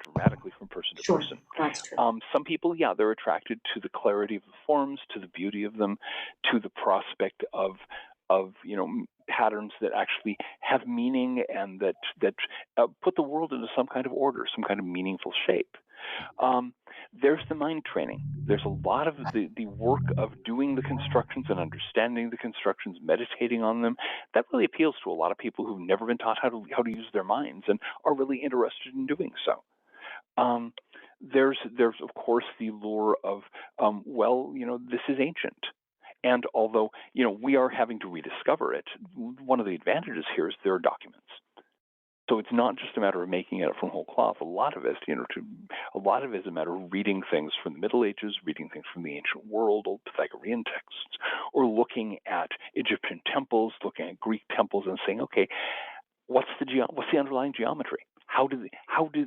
dramatically from person to person. That's true. Some people, they're attracted to the clarity of the forms, to the beauty of them, to the prospect of patterns that actually have meaning and that put the world into some kind of order, some kind of meaningful shape. There's the mind training. There's a lot of the work of doing the constructions and understanding the constructions, meditating on them. That really appeals to a lot of people who've never been taught how to use their minds and are really interested in doing so. There's of course the lure of this is ancient. And although, we are having to rediscover it, one of the advantages here is there are documents. So it's not just a matter of making it from whole cloth. A lot of it is a matter of reading things from the Middle Ages, reading things from the ancient world, old Pythagorean texts, or looking at Egyptian temples, looking at Greek temples, and saying, okay, what's the underlying geometry? How do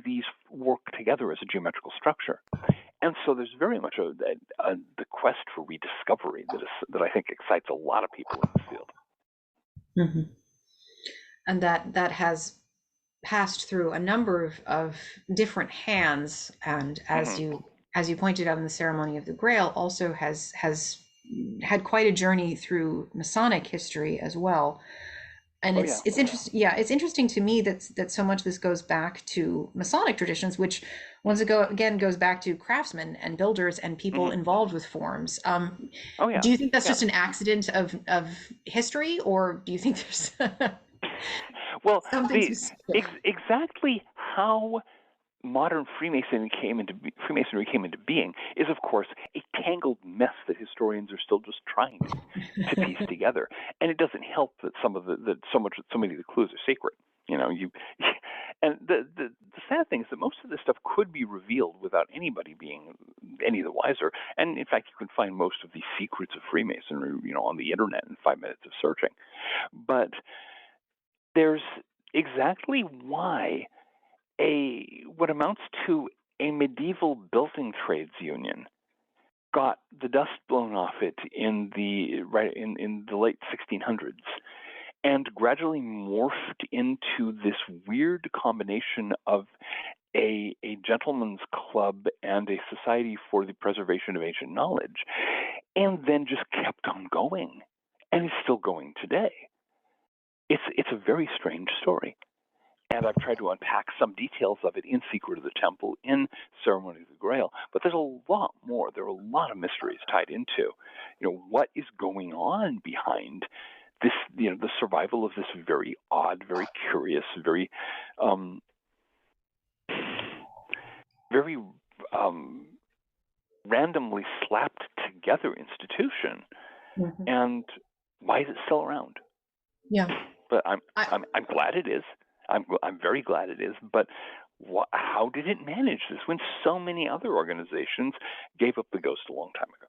these work together as a geometrical structure? And so there's very much the quest for rediscovery that I think excites a lot of people in this field. Mm-hmm. And that has passed through a number of different hands, and as you pointed out in the Ceremony of the Grail, also has had quite a journey through Masonic history as well. And it's interesting. Yeah, it's interesting to me that so much of this goes back to Masonic traditions, which again goes back to craftsmen and builders and people involved with forms. Do you think that's just an accident of history, or do you think there's well, exactly how modern Freemasonry came into being is, of course, a tangled mess that historians are still just trying to piece together. And it doesn't help that so many of the clues are secret. And the sad thing is that most of this stuff could be revealed without anybody being any the wiser. And in fact, you can find most of the secrets of Freemasonry, on the internet in 5 minutes of searching. But there's exactly why what amounts to a medieval building trades union got the dust blown off it in the late 1600s, and gradually morphed into this weird combination of a gentleman's club and a society for the preservation of ancient knowledge, and then just kept on going, and is still going today. It's a very strange story. And I've tried to unpack some details of it in Secret of the Temple, in Ceremony of the Grail. But there's a lot more. There are a lot of mysteries tied into, what is going on behind this, the survival of this very odd, very curious, very, very randomly slapped together institution. And why is it still around? Yeah. But I'm glad it is. I'm very glad it is, but how did it manage this when so many other organizations gave up the ghost a long time ago?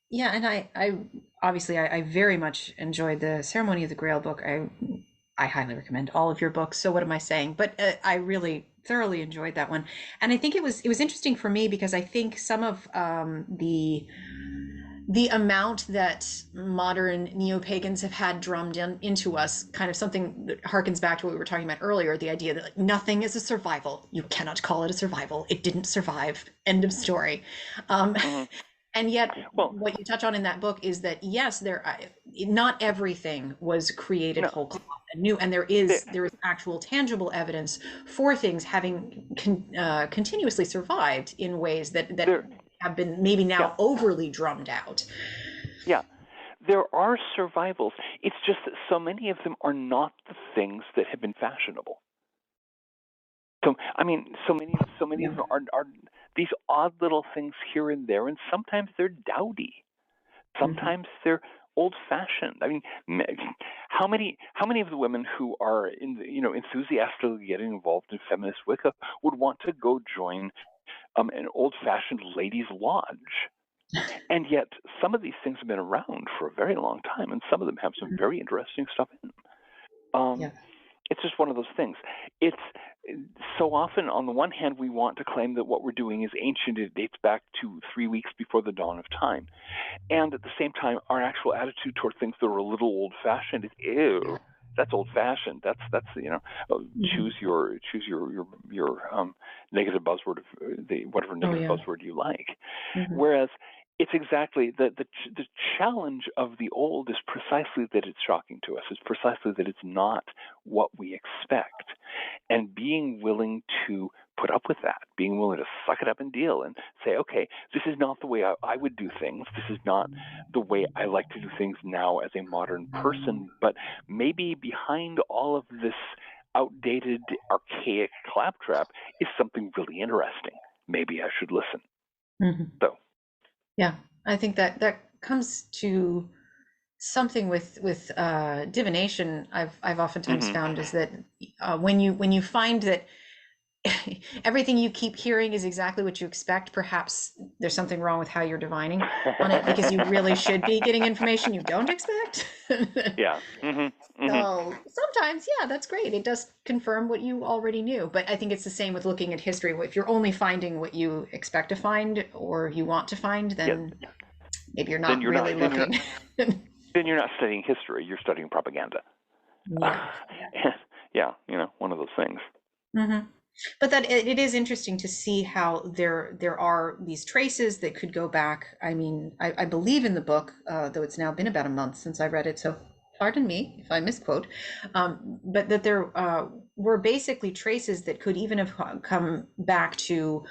Yeah, and I obviously very much enjoyed the Ceremony of the Grail book. I highly recommend all of your books. So what am I saying? But I really thoroughly enjoyed that one, and I think it was interesting for me because I think some of the amount that modern neo-pagans have had drummed into us, kind of something that harkens back to what we were talking about earlier, the idea that nothing is a survival. You cannot call it a survival. It didn't survive. End of story. And yet, what you touch on in that book is that, yes, not everything was created whole cloth and new, and there is actual tangible evidence for things having continuously survived in ways that have been maybe now overly drummed out. Yeah, there are survivals. It's just that so many of them are not the things that have been fashionable. So so many of them are these odd little things here and there, and sometimes they're dowdy. Sometimes they're old-fashioned. How many of the women who are enthusiastically getting involved in feminist Wicca would want to go join an old-fashioned ladies' lodge? And yet, some of these things have been around for a very long time, and some of them have some very interesting stuff in them. It's just one of those things. It's so often, on the one hand, we want to claim that what we're doing is ancient. It dates back to 3 weeks before the dawn of time. And at the same time, our actual attitude toward things that are a little old-fashioned is, ew, that's old-fashioned. That's choose your negative buzzword, whatever negative buzzword you like. Whereas it's exactly the challenge of the old is precisely that it's shocking to us. It's precisely that it's not what we expect, and being willing to put up with that, being willing to suck it up and deal and say, okay, this is not the way I would do things. This is not the way I like to do things now as a modern person. But maybe behind all of this outdated, archaic claptrap is something really interesting. Maybe I should listen. Mm-hmm. So, yeah, I think that comes to something with divination. I've oftentimes found is that when you find that everything you keep hearing is exactly what you expect, perhaps there's something wrong with how you're divining on it, because you really should be getting information you don't expect. yeah. So sometimes, yeah, that's great. It does confirm what you already knew. But I think it's the same with looking at history. If you're only finding what you expect to find or you want to find, then maybe you're not really looking. Then you're not studying history. You're studying propaganda. Yeah. Yeah, one of those things. Mm-hmm. But that it is interesting to see how there are these traces that could go back. I mean, I believe in the book, though it's now been about a month since I read it, so pardon me if I misquote, but that there were basically traces that could even have come back to,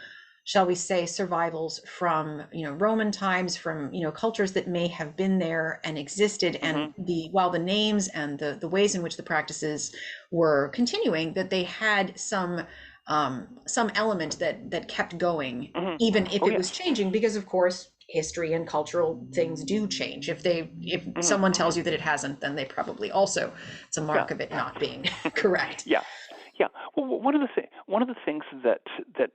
shall we say, survivals from Roman times, from cultures that may have been there and existed, and while the names and the ways in which the practices were continuing, that they had some element that kept going, even if it was changing, because of course history and cultural things do change. If someone tells you that it hasn't, then they probably also, it's a mark of it not being correct. Yeah. Well, one of the things that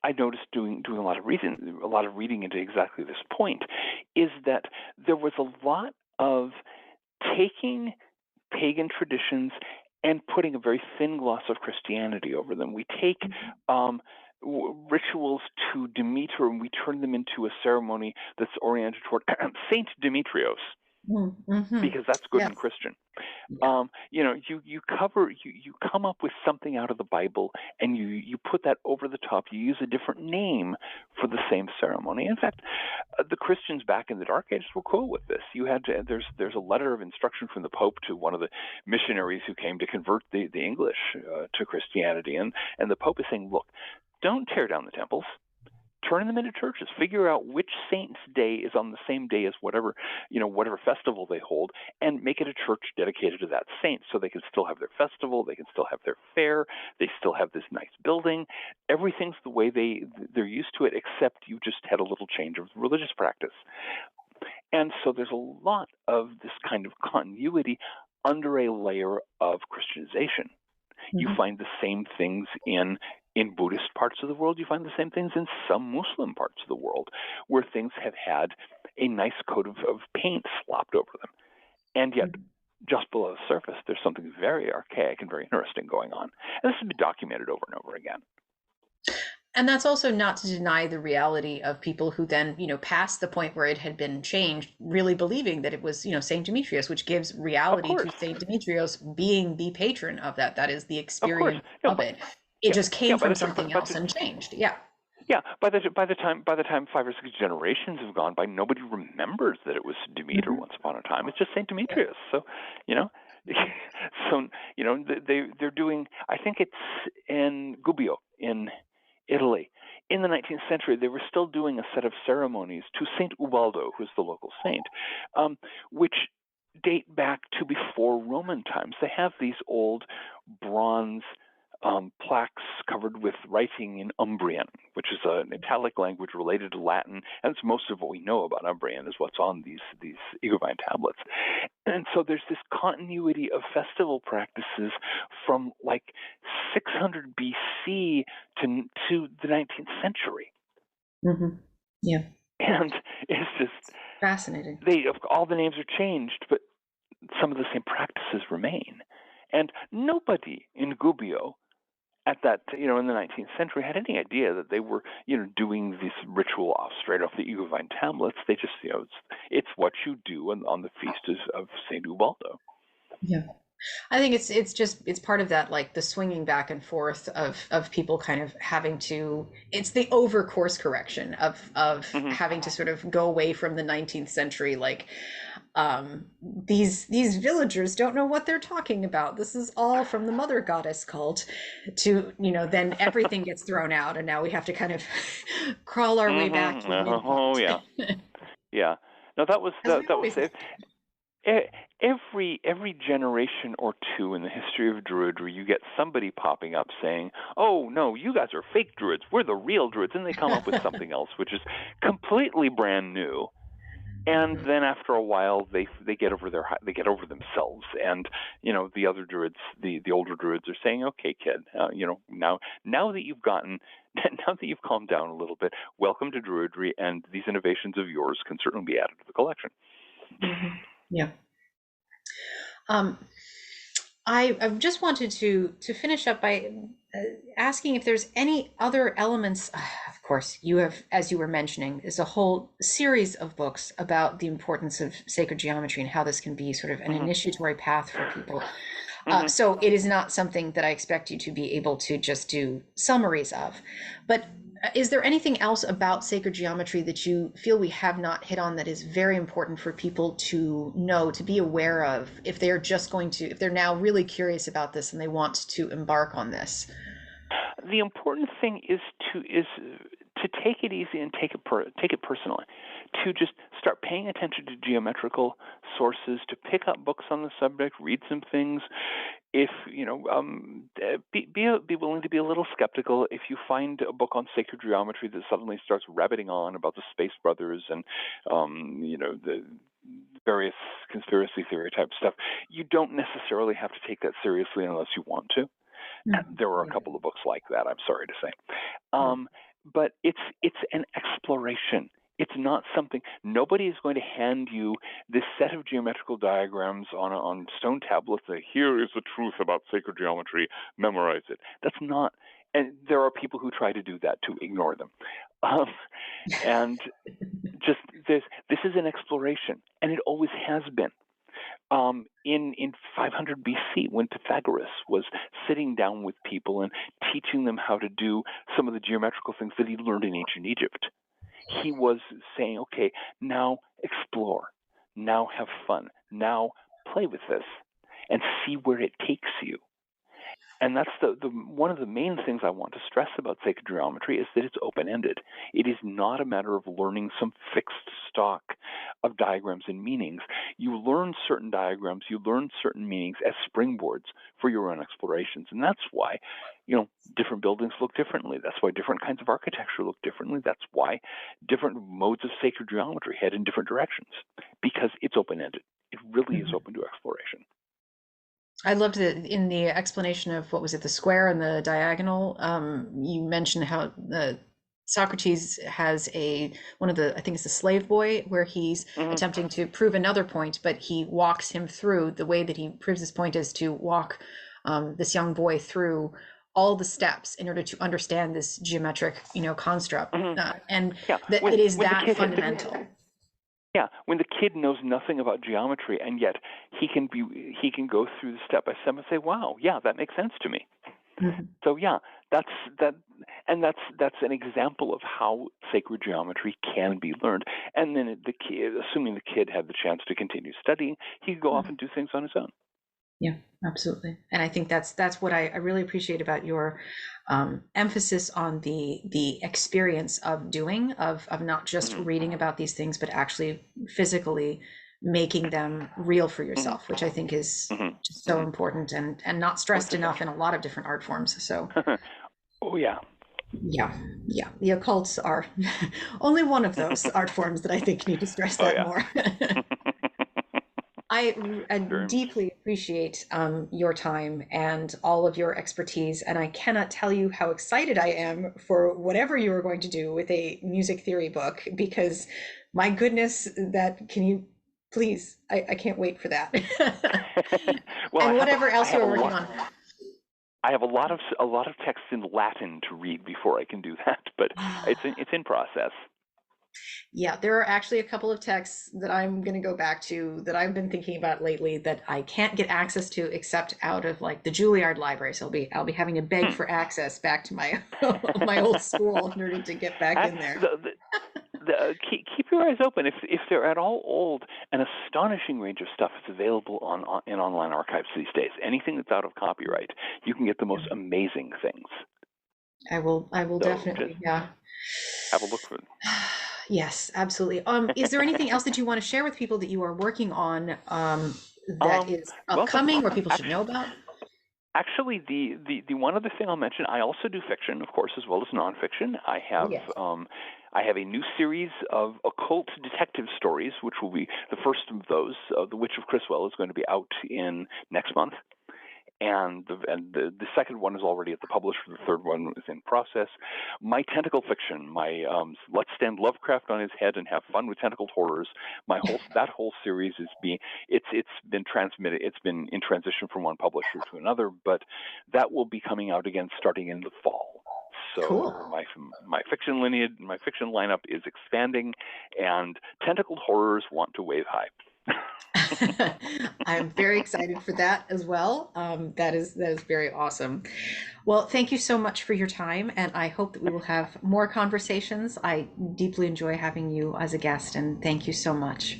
I noticed doing a lot of reading into exactly this point is that there was a lot of taking pagan traditions and putting a very thin gloss of Christianity over them. We take rituals to Demeter and we turn them into a ceremony that's oriented toward Saint Demetrios, because that's good and Christian. Yeah. You come up with something out of the Bible and you put that over the top. You use a different name for the same ceremony. In fact, the Christians back in the Dark Ages were cool with this. There's a letter of instruction from the Pope to one of the missionaries who came to convert the English to Christianity, and the Pope is saying, look, don't tear down the temples. Turn them into churches. Figure out which saint's day is on the same day as whatever festival they hold, and make it a church dedicated to that saint, so they can still have their festival, they can still have their fair, they still have this nice building. Everything's the way they're used to it, except you just had a little change of religious practice. And so there's a lot of this kind of continuity under a layer of Christianization. You find the same things in Buddhist parts of the world. You find the same things in some Muslim parts of the world, where things have had a nice coat of paint slopped over them. And yet, just below the surface, there's something very archaic and very interesting going on. And this has been documented over and over again. And that's also not to deny the reality of people who then, past the point where it had been changed, really believing that it was, Saint Demetrius, which gives reality to Saint Demetrius being the patron of that. That is the experience of it. It just came from something else and changed. Yeah. Yeah. By the time 5 or 6 generations have gone by, nobody remembers that it was Demeter once upon a time. It's just Saint Demetrius. So, they're doing. I think it's in Gubbio in Italy. In the 19th century, they were still doing a set of ceremonies to Saint Ubaldo, who's the local saint, which date back to before Roman times. They have these old bronze plaques covered with writing in Umbrian, which is an Italic language related to Latin, and it's most of what we know about Umbrian is what's on these Iguvine tablets. And so there's this continuity of festival practices from like 600 BC to the 19th century. Yeah. And it's just fascinating. All the names are changed, but some of the same practices remain. And nobody in Gubbio at that, in the 19th century had any idea that they were, doing this ritual straight off the Iguvine tablets. They just, it's what you do on the feast of Saint Ubaldo. Yeah. I think it's part of that, like the swinging back and forth of people kind of having to, it's the over course correction of having to sort of go away from the 19th century, like these villagers don't know what they're talking about. This is all from the mother goddess cult, to, then everything gets thrown out, and now we have to kind of crawl our way back to a Oh midpoint. yeah, yeah. No, that was As we that was always it. have. Every generation or two in the history of Druidry, you get somebody popping up saying, "Oh no, you guys are fake Druids. We're the real Druids," and they come up with something else, which is completely brand new. And then after a while, they get over themselves, and the other Druids, the older Druids, are saying, "Okay, kid, now that you've gotten." Now that you've calmed down a little bit, welcome to Druidry, and these innovations of yours can certainly be added to the collection. Yeah. I just wanted to finish up by asking if there's any other elements. Of course, you have, as you were mentioning, is a whole series of books about the importance of sacred geometry and how this can be sort of an initiatory path for people. So it is not something that I expect you to be able to just do summaries of. But is there anything else about sacred geometry that you feel we have not hit on that is very important for people to know, to be aware of, if they're if they're now really curious about this and they want to embark on this? The important thing is to take it easy and take it personally, to just start paying attention to geometrical sources, to pick up books on the subject, read some things. If be willing to be a little skeptical. If you find a book on sacred geometry that suddenly starts rabbiting on about the Space Brothers and the various conspiracy theory type stuff, you don't necessarily have to take that seriously unless you want to. There were a couple of books like that, I'm sorry to say. But it's an exploration. It's not something, nobody is going to hand you this set of geometrical diagrams on stone tablets and say, "Here is the truth about sacred geometry, memorize it." That's not, and there are people who try to do that, to ignore them. And just this is an exploration, and it always has been. In 500 BC, when Pythagoras was sitting down with people and teaching them how to do some of the geometrical things that he learned in ancient Egypt, he was saying, "Okay, now explore, now have fun, now play with this, and see where it takes you." And that's the one of the main things I want to stress about sacred geometry is that it's open-ended. It is not a matter of learning some fixed stock of diagrams and meanings. You learn certain diagrams, you learn certain meanings as springboards for your own explorations. And that's why, different buildings look differently. That's why different kinds of architecture look differently. That's why different modes of sacred geometry head in different directions, because it's open-ended. It really is open to exploration. I loved that in the explanation of, what was it, the square and the diagonal. You mentioned how Socrates has one of the, I think it's the slave boy, where he's attempting to prove another point, but he walks him through. The way that he proves his point is to walk this young boy through all the steps in order to understand this geometric, construct, and that it is that fundamental. Yeah, when the kid knows nothing about geometry, and yet he can go through the step by step and say, "Wow, yeah, that makes sense to me." So yeah, that's an example of how sacred geometry can be learned. And then the kid, assuming the kid had the chance to continue studying, he could go off and do things on his own. Yeah, absolutely. And I think that's what I really appreciate about your emphasis on the experience of doing, of not just reading about these things, but actually physically making them real for yourself, which I think is just so important and not stressed enough in a lot of different art forms. So oh yeah. Yeah. The occults are only one of those art forms that I think need to stress that more. I deeply appreciate your time and all of your expertise, and I cannot tell you how excited I am for whatever you are going to do with a music theory book, because my goodness, can you please, I can't wait for that. Well, and whatever else you are working on. I have a lot of texts in Latin to read before I can do that, but it's in process. Yeah, there are actually a couple of texts that I'm going to go back to that I've been thinking about lately that I can't get access to except out of like the Juilliard library. So I'll be having to beg for access back to my my old school in order to get back in there. keep your eyes open. If they're at all old, an astonishing range of stuff is available in online archives these days. Anything that's out of copyright, you can get the most amazing things. I will So definitely, just yeah. have a look for them. Yes, absolutely. Is there anything else that you want to share with people that you are working on, that is Well, upcoming or people should know about? actually, the one other thing I'll mention, I also do fiction, of course, as well as nonfiction. Oh, yes. I have a new series of occult detective stories, which will be the first of those. The Witch of Criswell is going to be out in next month. And the second one is already at the publisher. The third one is in process. My tentacle fiction, my let's stand Lovecraft on his head and have fun with tentacled horrors. That whole series it's been transmitted. It's been in transition from one publisher to another, but that will be coming out again starting in the fall. So Cool. my fiction lineup is expanding, and tentacled horrors want to wave high. I'm very excited for that as well. That is very awesome. Well, thank you so much for your time, and I hope that we will have more conversations. I deeply enjoy having you as a guest, and thank you so much.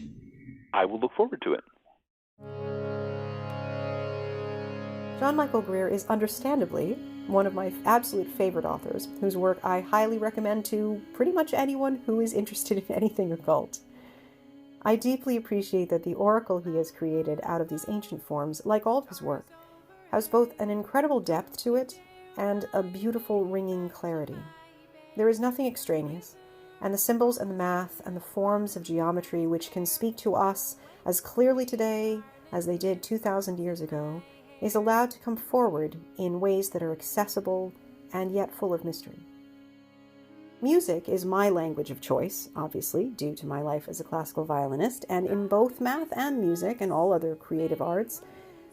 I will look forward to it. John Michael Greer is understandably one of my absolute favorite authors, whose work I highly recommend to pretty much anyone who is interested in anything occult. I deeply appreciate that the oracle he has created out of these ancient forms, like all of his work, has both an incredible depth to it and a beautiful ringing clarity. There is nothing extraneous, and the symbols and the math and the forms of geometry which can speak to us as clearly today as they did 2,000 years ago is allowed to come forward in ways that are accessible and yet full of mystery. Music is my language of choice, obviously, due to my life as a classical violinist, and in both math and music and all other creative arts,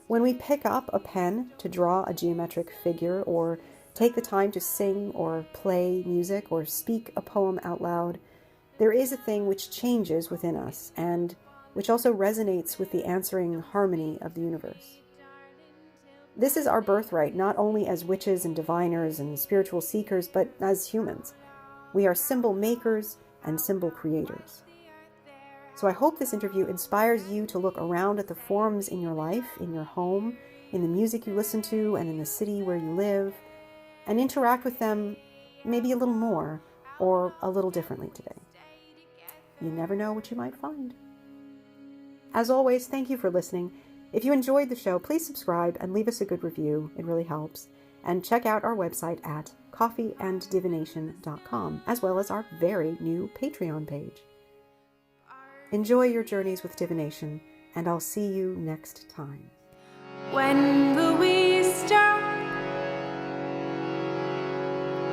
when we pick up a pen to draw a geometric figure or take the time to sing or play music or speak a poem out loud, there is a thing which changes within us and which also resonates with the answering harmony of the universe. This is our birthright, not only as witches and diviners and spiritual seekers, but as humans. We are symbol makers and symbol creators. So I hope this interview inspires you to look around at the forms in your life, in your home, in the music you listen to, and in the city where you live, and interact with them maybe a little more or a little differently today. You never know what you might find. As always, thank you for listening. If you enjoyed the show, please subscribe and leave us a good review. It really helps. And check out our website at coffeeanddivination.com, as well as our very new Patreon page. Enjoy your journeys with divination, and I'll see you next time. When will we stop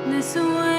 this way?